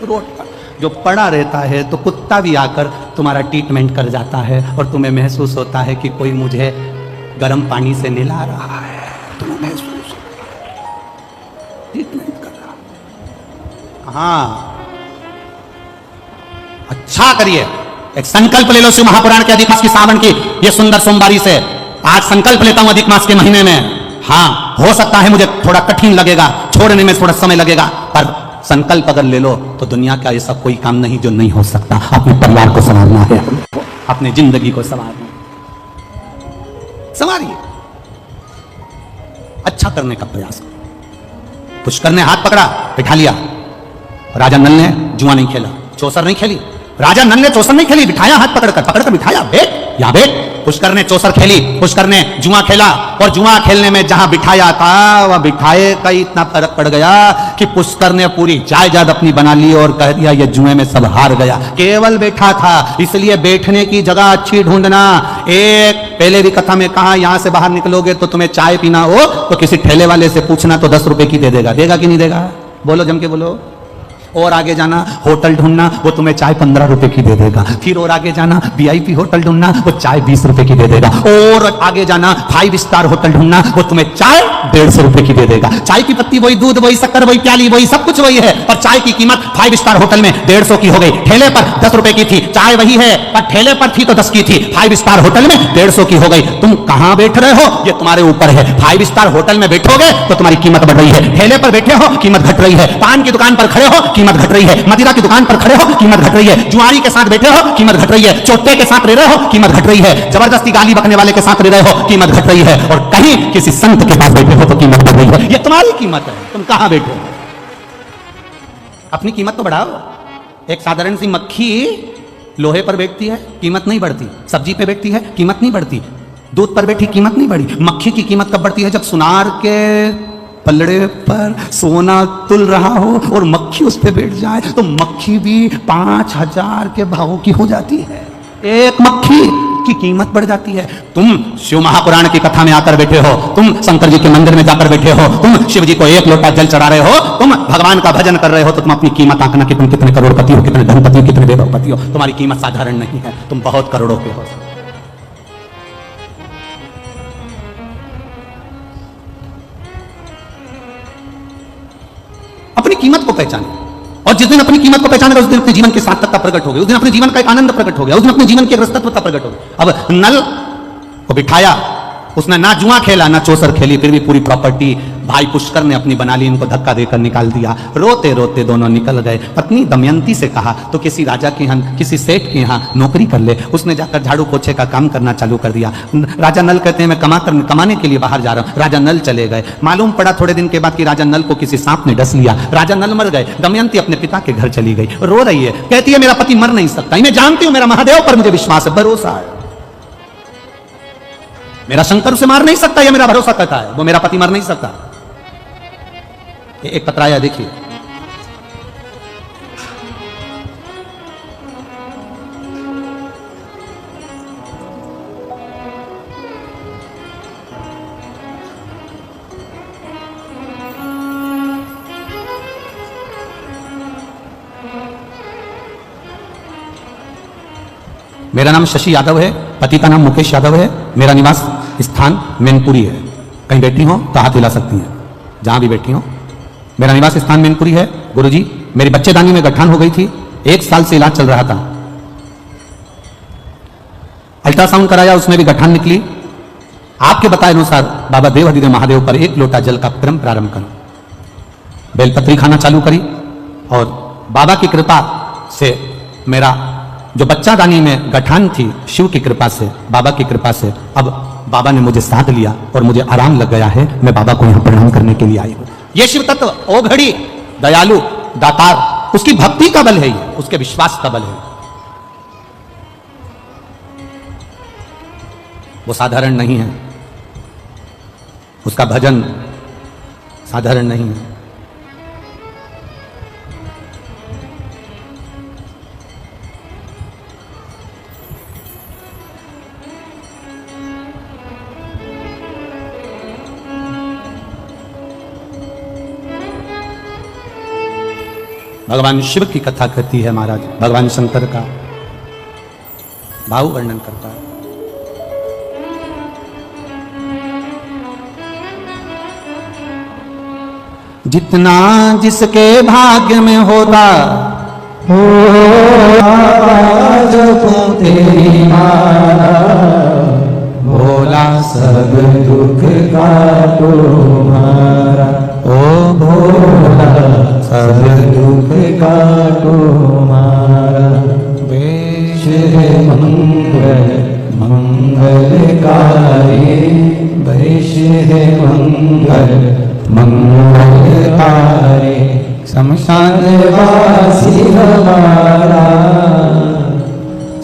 रोड पर जो पड़ा रहता है तो कुत्ता भी आकर तुम्हारा ट्रीटमेंट कर जाता है, और तुम्हें महसूस होता है कि कोई मुझे गर्म पानी से नहला रहा है, तुम्हें महसूस ट्रीटमेंट कर रहा। हाँ, अच्छा करिए, एक संकल्प ले लो शिव महापुराण के अधिक मास की सावन की ये सुंदर सोमवारी से। आज संकल्प लेता हूं अधिक मास के महीने में। हाँ, हो सकता है मुझे थोड़ा कठिन लगेगा, छोड़ने में थोड़ा समय लगेगा, पर संकल्प अगर ले लो तो दुनिया का ऐसा कोई काम नहीं जो नहीं हो सकता। अपने परिवार को संभालना है, अपनी जिंदगी को संभालना, संभालिए, अच्छा करने का प्रयास करो। पुष्कर ने हाथ पकड़ा, बिठा लिया। राजा नल ने जुआ नहीं खेला, चौसर नहीं खेली। राजा नल ने चौसर नहीं खेली, बिठाया हाथ पकड़कर बिठाया, बैठ यहां बैठ। पुष्कर ने चौसर खेली, पुष्कर ने जुआ खेला, और जुआ खेलने में जहां बिठाया था वह बिठाए का इतना फर्क पड़ गया कि पुष्कर ने पूरी जायदाद अपनी बना ली और कह दिया ये जुए में सब हार गया। केवल बैठा था, इसलिए बैठने की जगह अच्छी ढूंढना। एक पहले भी कथा में कहा, यहां से बाहर निकलोगे तो तुम्हें चाय पीना हो तो किसी ठेले वाले से पूछना तो 10 रुपए की दे देगा, देगा कि नहीं देगा? बोलो, जम के बोलो। और आगे जाना, होटल ढूंढना, वो तुम्हें चाय 15 रुपए की दे देगा। फिर और आगे जाना, वीआईपी होटल ढूंढना, वो चाय 20 रुपए की दे देगा। और आगे जाना, 5 स्टार होटल ढूंढना, वो तुम्हें चाय 150 रुपए की दे देगा। चाय की पत्ती वही, दूध वही, शक्कर वही, प्याली वही, सब कुछ वही है, पर चाय की कीमत 5 स्टार होटल में 150 की हो गई। ठेले पर 10 रुपए की थी, चाय वही है, पर ठेले पर थी तो 10 की थी, 5 स्टार होटल में 150 की हो गई। तुम कहां बैठ रहे हो ये तुम्हारे ऊपर है। 5 स्टार होटल में बैठोगे तो तुम्हारी कीमत बढ़ रही है, ठेले पर बैठे हो कीमत घट रही है, पान की दुकान पर खड़े हो कीमत घट रही है, मदिरा की दुकान पर खड़े हो कीमत घट रही है, जुआरी के साथ बैठे हो कीमत घट रही है, चोटे के साथ रह रहे हो कीमत घट रही है, जबरदस्ती गाली बकने वाले के साथ रह रहे हो कीमत घट रही है, और कहीं किसी संत के पास बैठे हो तो कीमत बढ़ रही है। ये तुम्हारी कीमत है, तुम कहां बैठे हो? अपनी कीमत तो बढ़ाओ। एक साधारण सी मक्खी लोहे पर बैठती है, कीमत नहीं बढ़ती। सब्जी पे बैठती है, कीमत नहीं बढ़ती। दूध पर बैठी, कीमत नहीं बढ़ी। मक्खी की कीमत कब बढ़ती है? जब सुनार के पलड़े पर सोना तुल रहा हो और मक्खी उस पे बैठ जाए, तो मक्खी भी 5000 के भाव की हो जाती है। एक मक्खी की कीमत बढ़ जाती है। तुम शिव महापुराण की कथा में आकर बैठे हो, तुम शंकर जी के मंदिर में जाकर बैठे हो, तुम शिव जी को एक लोटा जल चढ़ा रहे हो, तुम भगवान का भजन कर रहे हो, तो तुम अपनी कीमत आंकना कि तुम कितने करोड़पति हो, कितने धनपति हो, कितने वैभवपति हो। तुम्हारी कीमत साधारण नहीं है, तुम बहुत करोड़ों के हो। अपनी कीमत को पहचाने, और जिस दिन अपनी कीमत को पहचानेगा उस दिन अपने जीवन की सार्थकता प्रकट हो गई, उस दिन अपने जीवन का एक आनंद प्रकट हो गया, उस दिन अपने जीवन की एक रसतत्वता प्रकट हो गई। अब नल को बिठाया, उसने ना जुआ खेला ना चौसर खेली, फिर भी पूरी प्रॉपर्टी भाई पुष्कर ने अपनी बना ली, इनको धक्का देकर निकाल दिया। रोते रोते दोनों निकल गए। पत्नी दमयंती से कहा तो किसी राजा के यहाँ, किसी सेठ के यहाँ नौकरी कर ले। उसने जाकर झाड़ू पोछे का काम करना चालू कर दिया। राजा नल कहते हैं मैं कमाने के लिए बाहर जा रहा हूँ। राजा नल चले गए। मालूम पड़ा थोड़े दिन के बाद कि राजा नल को किसी सांप ने डस लिया। राजा नल मर गए। दमयंती अपने पिता के घर चली गई, रो रही है, कहती है मेरा पति मर नहीं सकता, मैं जानती हूँ मेरा महादेव पर मुझे विश्वास है, भरोसा है, मेरा शंकर उसे मार नहीं सकता, यह मेरा भरोसा करता है, वो मेरा पति मर नहीं सकता। एक पत्र आया, देखिए। मेरा नाम शशि यादव है, पति का नाम मुकेश यादव है, मेरा निवास स्थान मैनपुरी है। कहीं बैठी हो तो हाथ हिला सकती हैं, जहां भी बैठी हो। मेरा निवास स्थान मैनपुरी है। गुरुजी, मेरी बच्चेदानी में गठान हो गई थी, 1 साल से इलाज चल रहा था। अल्ट्रासाउंड कराया, उसमें भी गठान निकली। आपके बताए अनुसार बाबा देवाधिदेव महादेव पर 1 लोटा जल का क्रम प्रारंभ करो। बेलपत्री खाना चालू करी, और बाबा की कृपा से मेरा जो बच्चादानी में गठान थी, शिव की कृपा से, बाबा की कृपा से, अब बाबा ने मुझे साथ लिया और मुझे आराम लग गया है। मैं बाबा को यहां प्रणाम करने के लिए आई हूं। यह शिव तत्व ओ घड़ी दयालु दातार, उसकी भक्ति का बल है, ये उसके विश्वास का बल है। वो साधारण नहीं है, उसका भजन साधारण नहीं है। भगवान शिव की कथा करती है महाराज, भगवान शंकर का भाव वर्णन करता है। जितना जिसके भाग्य में होता हो, तेरी माला भोला सब दुख का तुम्हारा, ओ भोला सब दुख का तुम्हारा। वेश मंगल मंगलकारी, वेश मंगल मंगलकारी, शमशान वासी हमारा,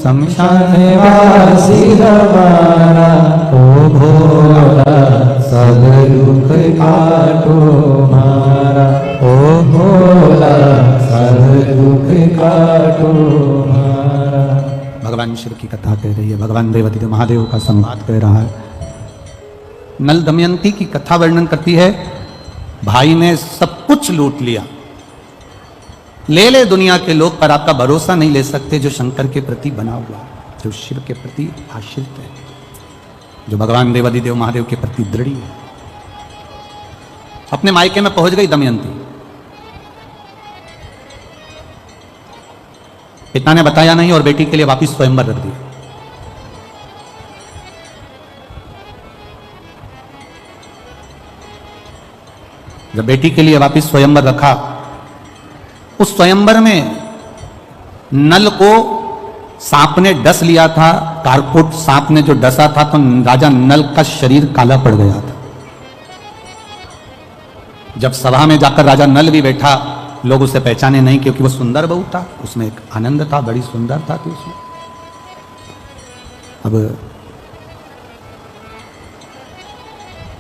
शमशान वासी हमारा, ओ भोला सब दुख काटो मारा, ओ भोला सब दुख काटो मारा। भगवान शिव की कथा कह रही है, भगवान देवाधिदेव महादेव का संवाद कह रहा है। नल दमयंती की कथा वर्णन करती है। भाई ने सब कुछ लूट लिया, ले ले दुनिया के लोग, पर आपका भरोसा नहीं ले सकते जो शंकर के प्रति बना हुआ, जो शिव के प्रति आश्रित है, जो भगवान देवाधिदेव महादेव के प्रति दृढ़ है। अपने मायके में पहुंच गई दमयंती। पिता ने बताया नहीं और बेटी के लिए वापिस स्वयंवर रख दिया। जब बेटी के लिए वापिस स्वयंवर रखा, उस स्वयंवर में नल को सांप ने डस लिया था। कारकोट सांप ने जो डसा था तो राजा नल का शरीर काला पड़ गया था। जब सभा में जाकर राजा नल भी बैठा, लोग उसे पहचाने नहीं, क्योंकि वो सुंदर बहू था, उसमें एक आनंद था, बड़ी सुंदर था। तो उसमें अब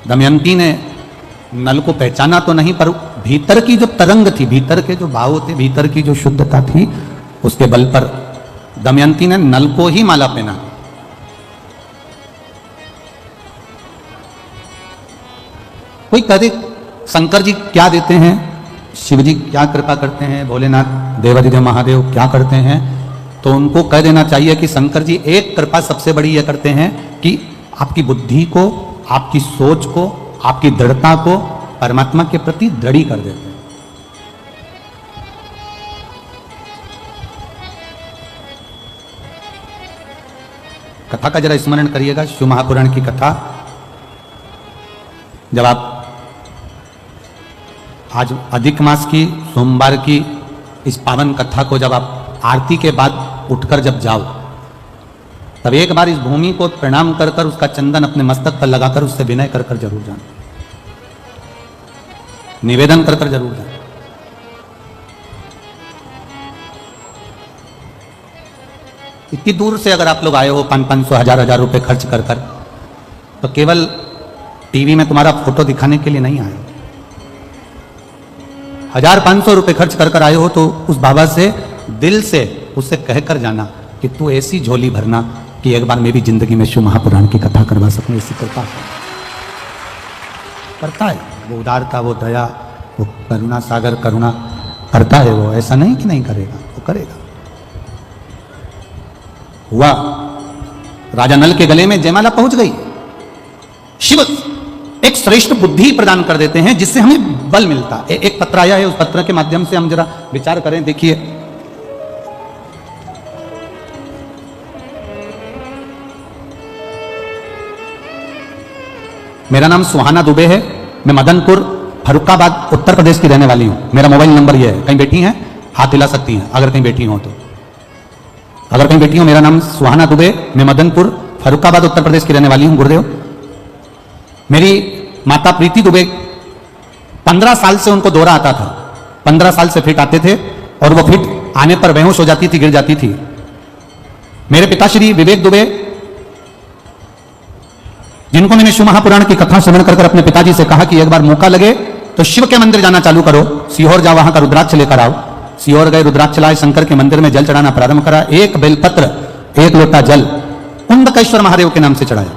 दमयंती ने नल को पहचाना तो नहीं, पर भीतर की जो तरंग थी, भीतर के जो भाव थे, भीतर की जो शुद्धता थी, उसके बल पर दमयंती ने नल को ही माला पहना। कोई कह दे शंकर जी क्या देते हैं, शिव जी क्या कृपा करते हैं, भोलेनाथ देवाधिदेव महादेव क्या करते हैं, तो उनको कह देना चाहिए कि शंकर जी एक कृपा सबसे बड़ी यह करते हैं कि आपकी बुद्धि को, आपकी सोच को, आपकी दृढ़ता को परमात्मा के प्रति दृढ़ी कर देते हैं। कथा का जरा स्मरण करिएगा, शिव महापुराण की कथा। जब आप आज अधिक मास की सोमवार की इस पावन कथा को जब आप आरती के बाद उठकर जब जाओ, तब एक बार इस भूमि को प्रणाम कर कर उसका चंदन अपने मस्तक पर लगाकर उससे विनय कर कर जरूर जाना, निवेदन कर कर जरूर जाना। इतनी दूर से अगर आप लोग आए हो 500 1000 रुपए खर्च कर कर, तो केवल टीवी में तुम्हारा फोटो दिखाने के लिए नहीं आए हो। 1500 रुपए खर्च कर कर आए हो तो उस बाबा से दिल से उससे कहकर जाना कि तू ऐसी झोली भरना कि एक बार मैं भी जिंदगी में शिव महापुराण की कथा करवा सकूं। ऐसी कृपा करता है वो, उदारता, वो दया, वो करुणा सागर करुणा करता है वो। ऐसा नहीं कि नहीं करेगा, वो करेगा। हुआ राजा नल के गले में जयमाला पहुंच गई। शिव एक श्रेष्ठ बुद्धि प्रदान कर देते हैं जिससे हमें बल मिलता है। एक पत्र आया है, उस पत्र के माध्यम से हम जरा विचार करें। देखिए, मेरा नाम सुहाना दुबे है, मैं मदनपुर फरुखाबाद उत्तर प्रदेश की रहने वाली हूं। मेरा मोबाइल नंबर यह है, कहीं बैठी हैं हाथ हिला सकती हैं अगर कहीं बैठी हो तो। अगर कहीं बैठी हो, मेरा नाम सुहाना दुबे, मैं मदनपुर फरुखाबाद उत्तर प्रदेश की रहने वाली हूं। गुरुदेव, मेरी माता प्रीति दुबे 15 साल से उनको दौरा आता था। 15 साल से फिट आते थे और वो फिट आने पर बेहोश हो जाती थी, गिर जाती थी। मेरे पिताश्री विवेक दुबे, जिनको मैंने शिव महापुराण की कथा श्रवण कर अपने पिताजी से कहा कि एक बार मौका लगे तो शिव के मंदिर जाना चालू करो, सीहोर जाओ, वहां का रुद्राक्ष लेकर आओ। सीहोर गए, रुद्राक्ष लाए, शंकर के मंदिर में जल चढ़ाना प्रारंभ करा। एक बेलपत्र, एक लोटा जल कुंडकेश्वर महादेव के नाम से चढ़ाया।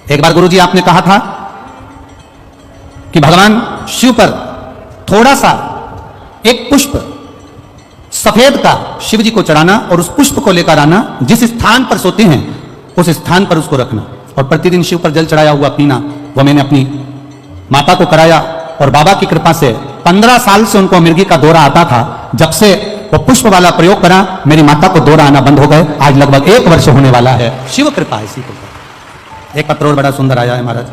एक बार गुरुजी आपने कहा था कि भगवान शिव पर थोड़ा सा एक पुष्प सफेद का शिव जी को चढ़ाना और उस पुष्प को लेकर आना, जिस स्थान पर सोते हैं उस स्थान पर उसको रखना और प्रतिदिन शिव पर जल चढ़ाया हुआ पीना। वो मैंने अपनी माता को कराया और बाबा की कृपा से 15 साल से उनको मिर्गी का दौरा आता था। जब से वो पुष्प वाला प्रयोग करा, मेरी माता को दौरा आना बंद हो गए। आज लगभग 1 वर्ष होने वाला है। शिव कृपा इसी को। एक पत्र और बड़ा सुंदर आया है महाराज।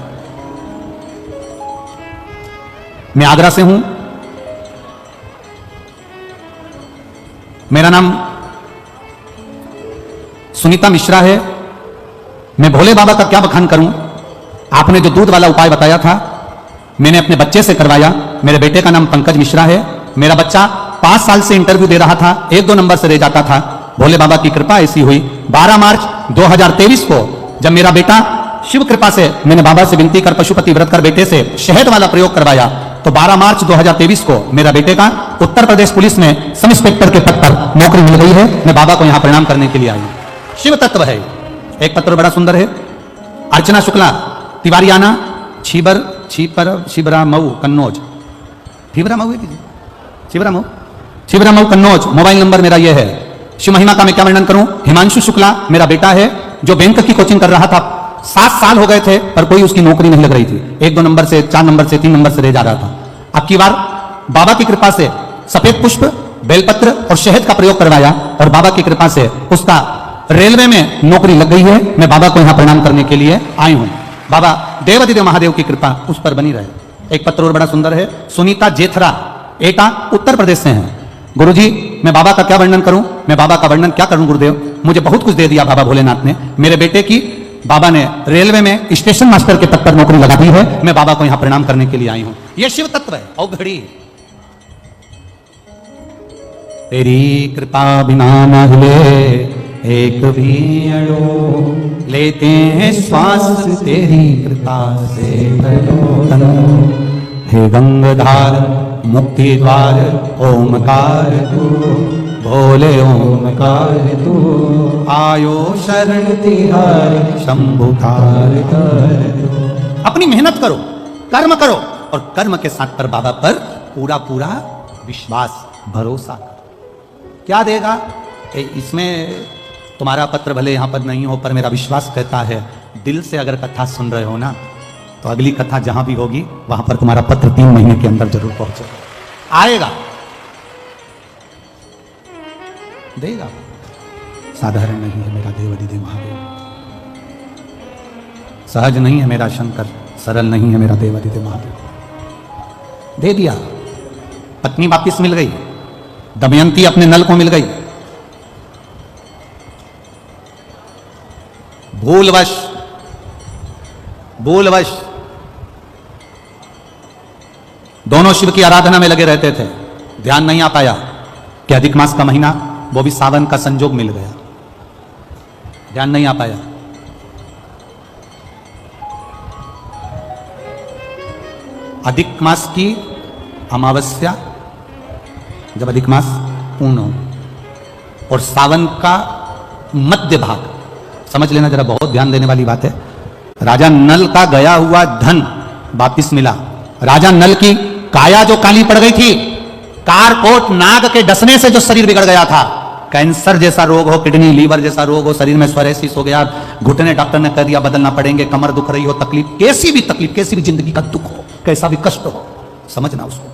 मैं आगरा से हूं, मेरा नाम सुनीता मिश्रा है। मैं भोले बाबा का क्या बखान करूं। आपने जो दूध वाला उपाय बताया था, मैंने अपने बच्चे से करवाया। मेरे बेटे का नाम पंकज मिश्रा है। मेरा बच्चा 5 साल से इंटरव्यू दे रहा था, 1-2 नंबर से रह जाता था। भोले बाबा की कृपा ऐसी हुई, 12 मार्च 2023 को जब मेरा बेटा, शिव कृपा से मैंने बाबा से विनती कर पशुपति व्रत कर बेटे से शहद वाला प्रयोग करवाया, तो 12 मार्च 2023 को मेरा बेटे का उत्तर प्रदेश पुलिस में सब इंस्पेक्टर के पद पर नौकरी मिल गई है। मैं बाबा को यहां प्रणाम करने के लिए आई हूं। शिव तत्व है। एक पत्र बड़ा सुंदर है। अर्चना शुक्ला, तिवारियाना, छिबरा मऊ कन्नौज, छिबरा मऊ कन्नौज। मोबाइल नंबर मेरा यह है। शिव महिमा का मैं क्या वर्णन करूं। हिमांशु शुक्ला मेरा बेटा है, जो बैंक की कोचिंग कर रहा था। 7 साल हो गए थे पर कोई उसकी नौकरी नहीं लग रही थी। 1-2 नंबर से, 4 नंबर से, 3 नंबर से रह जा रहा था। अब की बार बाबा की कृपा से सफेद पुष्प, बेलपत्र और शहद का प्रयोग करवाया और बाबा की कृपा से उसका रेलवे में नौकरी लग गई है। मैं बाबा को यहां प्रणाम करने के लिए आई हूं। बाबा देवाधिदेव महादेव की कृपा उस पर बनी रहे। एक पत्र और बड़ा सुंदर है। सुनीता जेथरा, एटा उत्तर प्रदेश से हैं। गुरुजी, मैं बाबा का क्या वर्णन करूं। मैं बाबा का वर्णन क्या करूं गुरुदेव। मुझे बहुत कुछ दे दिया बाबा भोलेनाथ ने। मेरे बेटे की बाबा ने रेलवे में स्टेशन मास्टर के पद पर नौकरी लगा दी है। मैं बाबा को यहां प्रणाम करने के लिए आई हूं। यह शिव तत्व है। औ घड़ी तेरी कृपा बिना न हिले एक भी अड़ो, लेते हैं श्वास तेरी कृपा से तनो। हे गंगाधार मुक्ति द्वार ओमकार तू, भोले ओमकार तू। आयो शरण तिहार शंभुकार कर। अपनी मेहनत करो, कर्म करो और कर्म के साथ पर बाबा पर पूरा पूरा विश्वास भरोसा करो। क्या देगा? इसमें तुम्हारा पत्र भले यहां पर नहीं हो, पर मेरा विश्वास कहता है दिल से अगर कथा सुन रहे हो ना, तो अगली कथा जहां भी होगी वहां पर तुम्हारा पत्र 3 महीने के अंदर जरूर पहुंचेगा, आएगा, देगा। साधारण नहीं है मेरा देवाधिदेव महादेव, सहज नहीं है मेरा शंकर, सरल नहीं है मेरा देवाधिदेव महादेव। दे दिया। पत्नी वापिस मिल गई, दमयंती अपने नल को मिल गई। भूलवश दोनों शिव की आराधना में लगे रहते थे, ध्यान नहीं आ पाया कि अधिक मास का महीना, वो भी सावन का संजोग मिल गया, ध्यान नहीं आ पाया। अधिक मास की अमावस्या, जब अधिक मास पूर्ण हो, और सावन का मध्य भाग, समझ लेना जरा, बहुत ध्यान देने वाली बात है। राजा नल का गया हुआ धन वापिस मिला। राजा नल की काया जो काली पड़ गई थी, कारकोट नाग के डसने से जो शरीर बिगड़ गया था, कैंसर जैसा रोग हो, किडनी लीवर जैसा रोग हो, शरीर में सोरेसिस हो गया, घुटने डॉक्टर ने कह दिया बदलना पड़ेंगे, कमर दुख रही हो, तकलीफ, कैसी भी तकलीफ, कैसी भी जिंदगी का दुख हो, कैसा भी कष्ट हो, समझना उसको।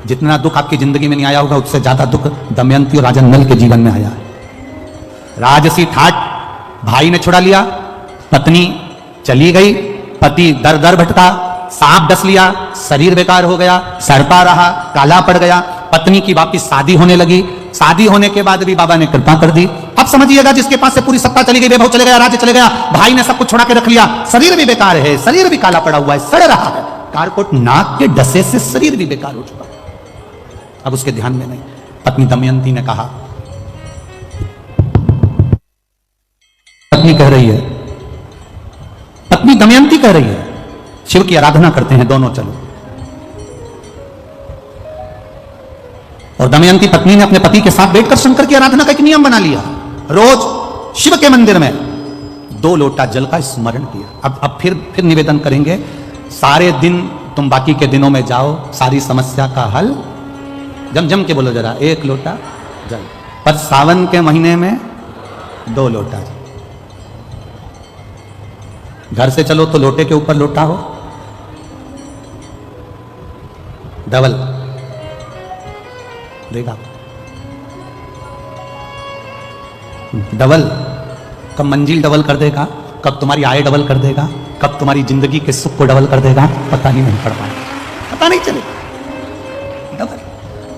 जितना दुख आपकी जिंदगी में नहीं आया होगा, उससे ज्यादा दुख दमयंती और राजा नल के जीवन में आया है। राजसी ठाट भाई ने छुड़ा लिया, पत्नी चली गई, पति दर दर भटका, सांप डस लिया, शरीर बेकार हो गया, सड़ता रहा, काला पड़ गया। पत्नी की वापिस शादी होने लगी, शादी होने के बाद भी बाबा ने कृपा कर दी। अब समझिएगा, जिसके पास से पूरी सत्ता चली गई, वैभव चले गया, राज्य चले गया, भाई ने सब कुछ छुड़ा के रख लिया, शरीर भी बेकार है, शरीर भी काला पड़ा हुआ है, सड़ रहा है, कारकोट नाग के डसे से शरीर भी बेकार हो चुका। अब उसके ध्यान में नहीं। पत्नी दमयंती ने कहा, पत्नी कह रही है, पत्नी दमयंती कह रही है, शिव की आराधना करते हैं दोनों, चलो। और दमयंती पत्नी ने अपने पति के साथ बैठकर शंकर की आराधना का एक नियम बना लिया। रोज शिव के मंदिर में 2 लोटा जल का स्मरण किया। अब फिर निवेदन करेंगे, सारे दिन तुम बाकी के दिनों में जाओ, सारी समस्या का हल, जम के बोलो जरा, 1 लोटा जल, पर सावन के महीने में 2 लोटा जल। घर से चलो तो लोटे के ऊपर लोटा हो, डबल देगा, डबल। कब मंजिल डबल कर देगा, कब तुम्हारी आय डबल कर देगा, कब तुम्हारी जिंदगी के सुख को डबल कर देगा, पता ही नहीं पड़ पाएगा, पता नहीं चलेगा, डबल।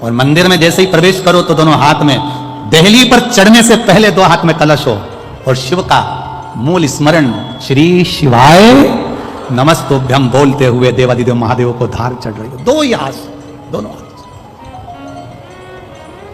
और मंदिर में जैसे ही प्रवेश करो तो दोनों हाथ में, देहली पर चढ़ने से पहले 2 हाथ में कलश हो, और शिव का मूल स्मरण, श्री शिवाय नमस्तोभ्यम बोलते हुए देवाधिदेव महादेव को धार चढ़ रही हो, 2 ही हाथ, दोनों हाथ।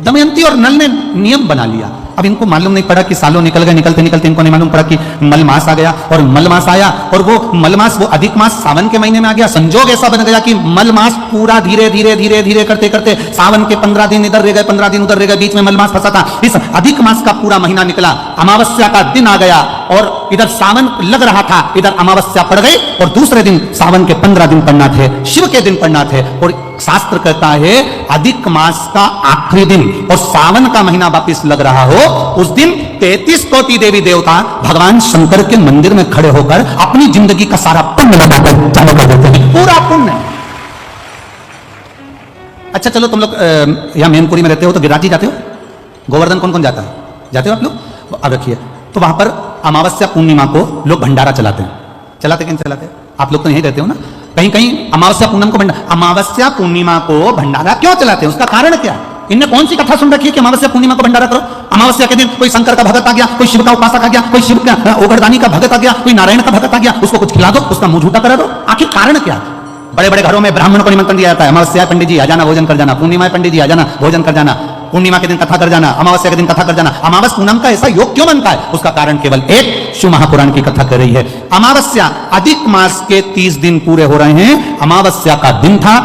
दमयंती और नल ने नियम बना लिया। अब इनको मालूम नहीं पड़ा कि सालों निकल गए, निकलते निकलते इनको नहीं मालूम पड़ा कि मलमास आ गया, और मलमास आया, और वो मलमास, वो अधिक मास सावन के महीने में आ गया। संजोग ऐसा बन गया कि मलमास पूरा धीरे धीरे धीरे धीरे करते करते सावन के 15 दिन इधर रह गए, 15 दिन उधर रह गए, बीच में मलमास फंसा था। इस अधिक मास का पूरा महीना निकला, अमावस्या का दिन आ गया, और इधर सावन लग रहा था, इधर अमावस्या पड़ गई, और दूसरे दिन सावन के 15 दिन पड़ना थे, शिव के दिन पड़ना थे। और शास्त्र कहता है अधिक मास का आखिरी दिन और सावन का महीना वापिस लग रहा हो, उस दिन 33 कोटि देवी देवता भगवान शंकर के मंदिर में खड़े होकर अपनी जिंदगी का सारा पुण्य लगाकर जमा कर देते हैं, पूरा पुण्य। अच्छा चलो, तुम लोग यहां मैनपुरी में रहते हो तो गिरिराज जी जाते हो? गोवर्धन कौन कौन जाता है? जाते हो आप लोग? अब रखिए, तो वहां पर अमावस्या पूर्णिमा को लोग भंडारा चलाते हैं। चलाते कि नहीं चलाते? आप लोग तो यहीं रहते हो ना, कहीं कहीं अमावस्या पूर्णिमा को भंडारा, अमावस्या पूर्णिमा को भंडारा क्यों चलाते हैं? उसका कारण क्या? इनने कौन सी कथा सुन रखी है कि अमावस्या पूर्णिमा को भंडारा करो? अमावस्या के दिन कोई शंकर का भगत आ गया, कोई शिव का उपासक आ गया, कोई शिव का ओगरदानी का भगत आ गया, कोई नारायण का भगत आ गया, उसको कुछ खिला दो, उसका मुंह झूठा करा दो। आखिर कारण क्या? बड़े बड़े घरों में ब्राह्मण को निमंत्रण दिया जाता है, अमावस्या पंडित जी आ जाना, भोजन कर जाना, पूर्णिमा पंडित जी आ जाना, भोजन कर जाना, पूर्णिमा के दिन कथा कर जाना, अमावस्या के दिन कथा कर जाना। अमावस पूनम का ऐसा योग क्यों बनता है? उसका कारण केवल एक, शिव महापुराण की कथा कर रही है। अमावस्या अधिक मास के 30 दिन पूरे हो रहे हैं, अमावस्या का दिन था,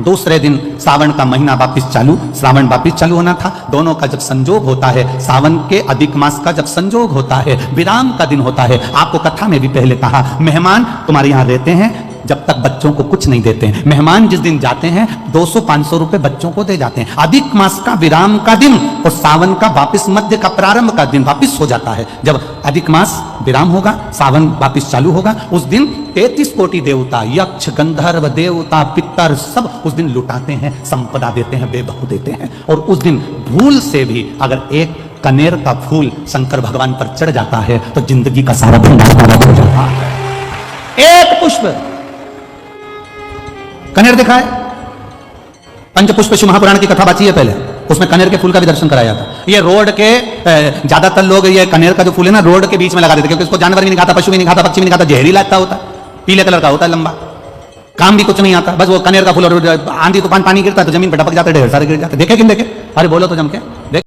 दूसरे दिन सावन का महीना वापिस चालू, श्रावण वापिस चालू होना था। दोनों का जब संजोग होता है, सावन के अधिक मास का जब संजोग होता है, विराम का दिन होता है। आपको कथा में भी पहले कहा, मेहमान तुम्हारे यहां रहते हैं, जब तक बच्चों को कुछ नहीं देते हैं। मेहमान जिस दिन जाते हैं 200-500 रुपए बच्चों को दे जाते हैं। अधिक मास का विराम का दिन और सावन का वापिस मध्य का प्रारंभ का दिन वापिस हो जाता है। जब अधिक मास विराम होगा, सावन वापिस चालू होगा, उस दिन 33 कोटि देवता, यक्ष, गंधर्व, देवता, पितर सब उस दिन लुटाते हैं, संपदा देते हैं, बेबहू देते हैं। और उस दिन भूल से भी अगर एक कनेर का फूल शंकर भगवान पर चढ़ जाता है तो जिंदगी का सारा भंडार पूरा हो जाता है। एक पुष्प कनेर देखा है? पंचपुष्प शिव महापुराण की कथा बाची है पहले, उसमें कनेर के फूल का भी दर्शन कराया था। ये रोड के ज्यादातर लोग ये कनेर का जो फूल है ना रोड के बीच में लगा देते, क्योंकि उसको जानवर भी नहीं खाता, पशु भी नहीं खाता, पक्षी भी नहीं खाता, जहरीला लगता होता, पीले कलर का होता है, लंबा, काम भी कुछ नहीं आता, बस वो कनेर का फूल, और आंधी तूफान पानी गिरता है तो जमीन पर टपक जाते, ढेर सारे गिर जाते। देखे कि नहीं देखे? अरे बोलो तो जम के।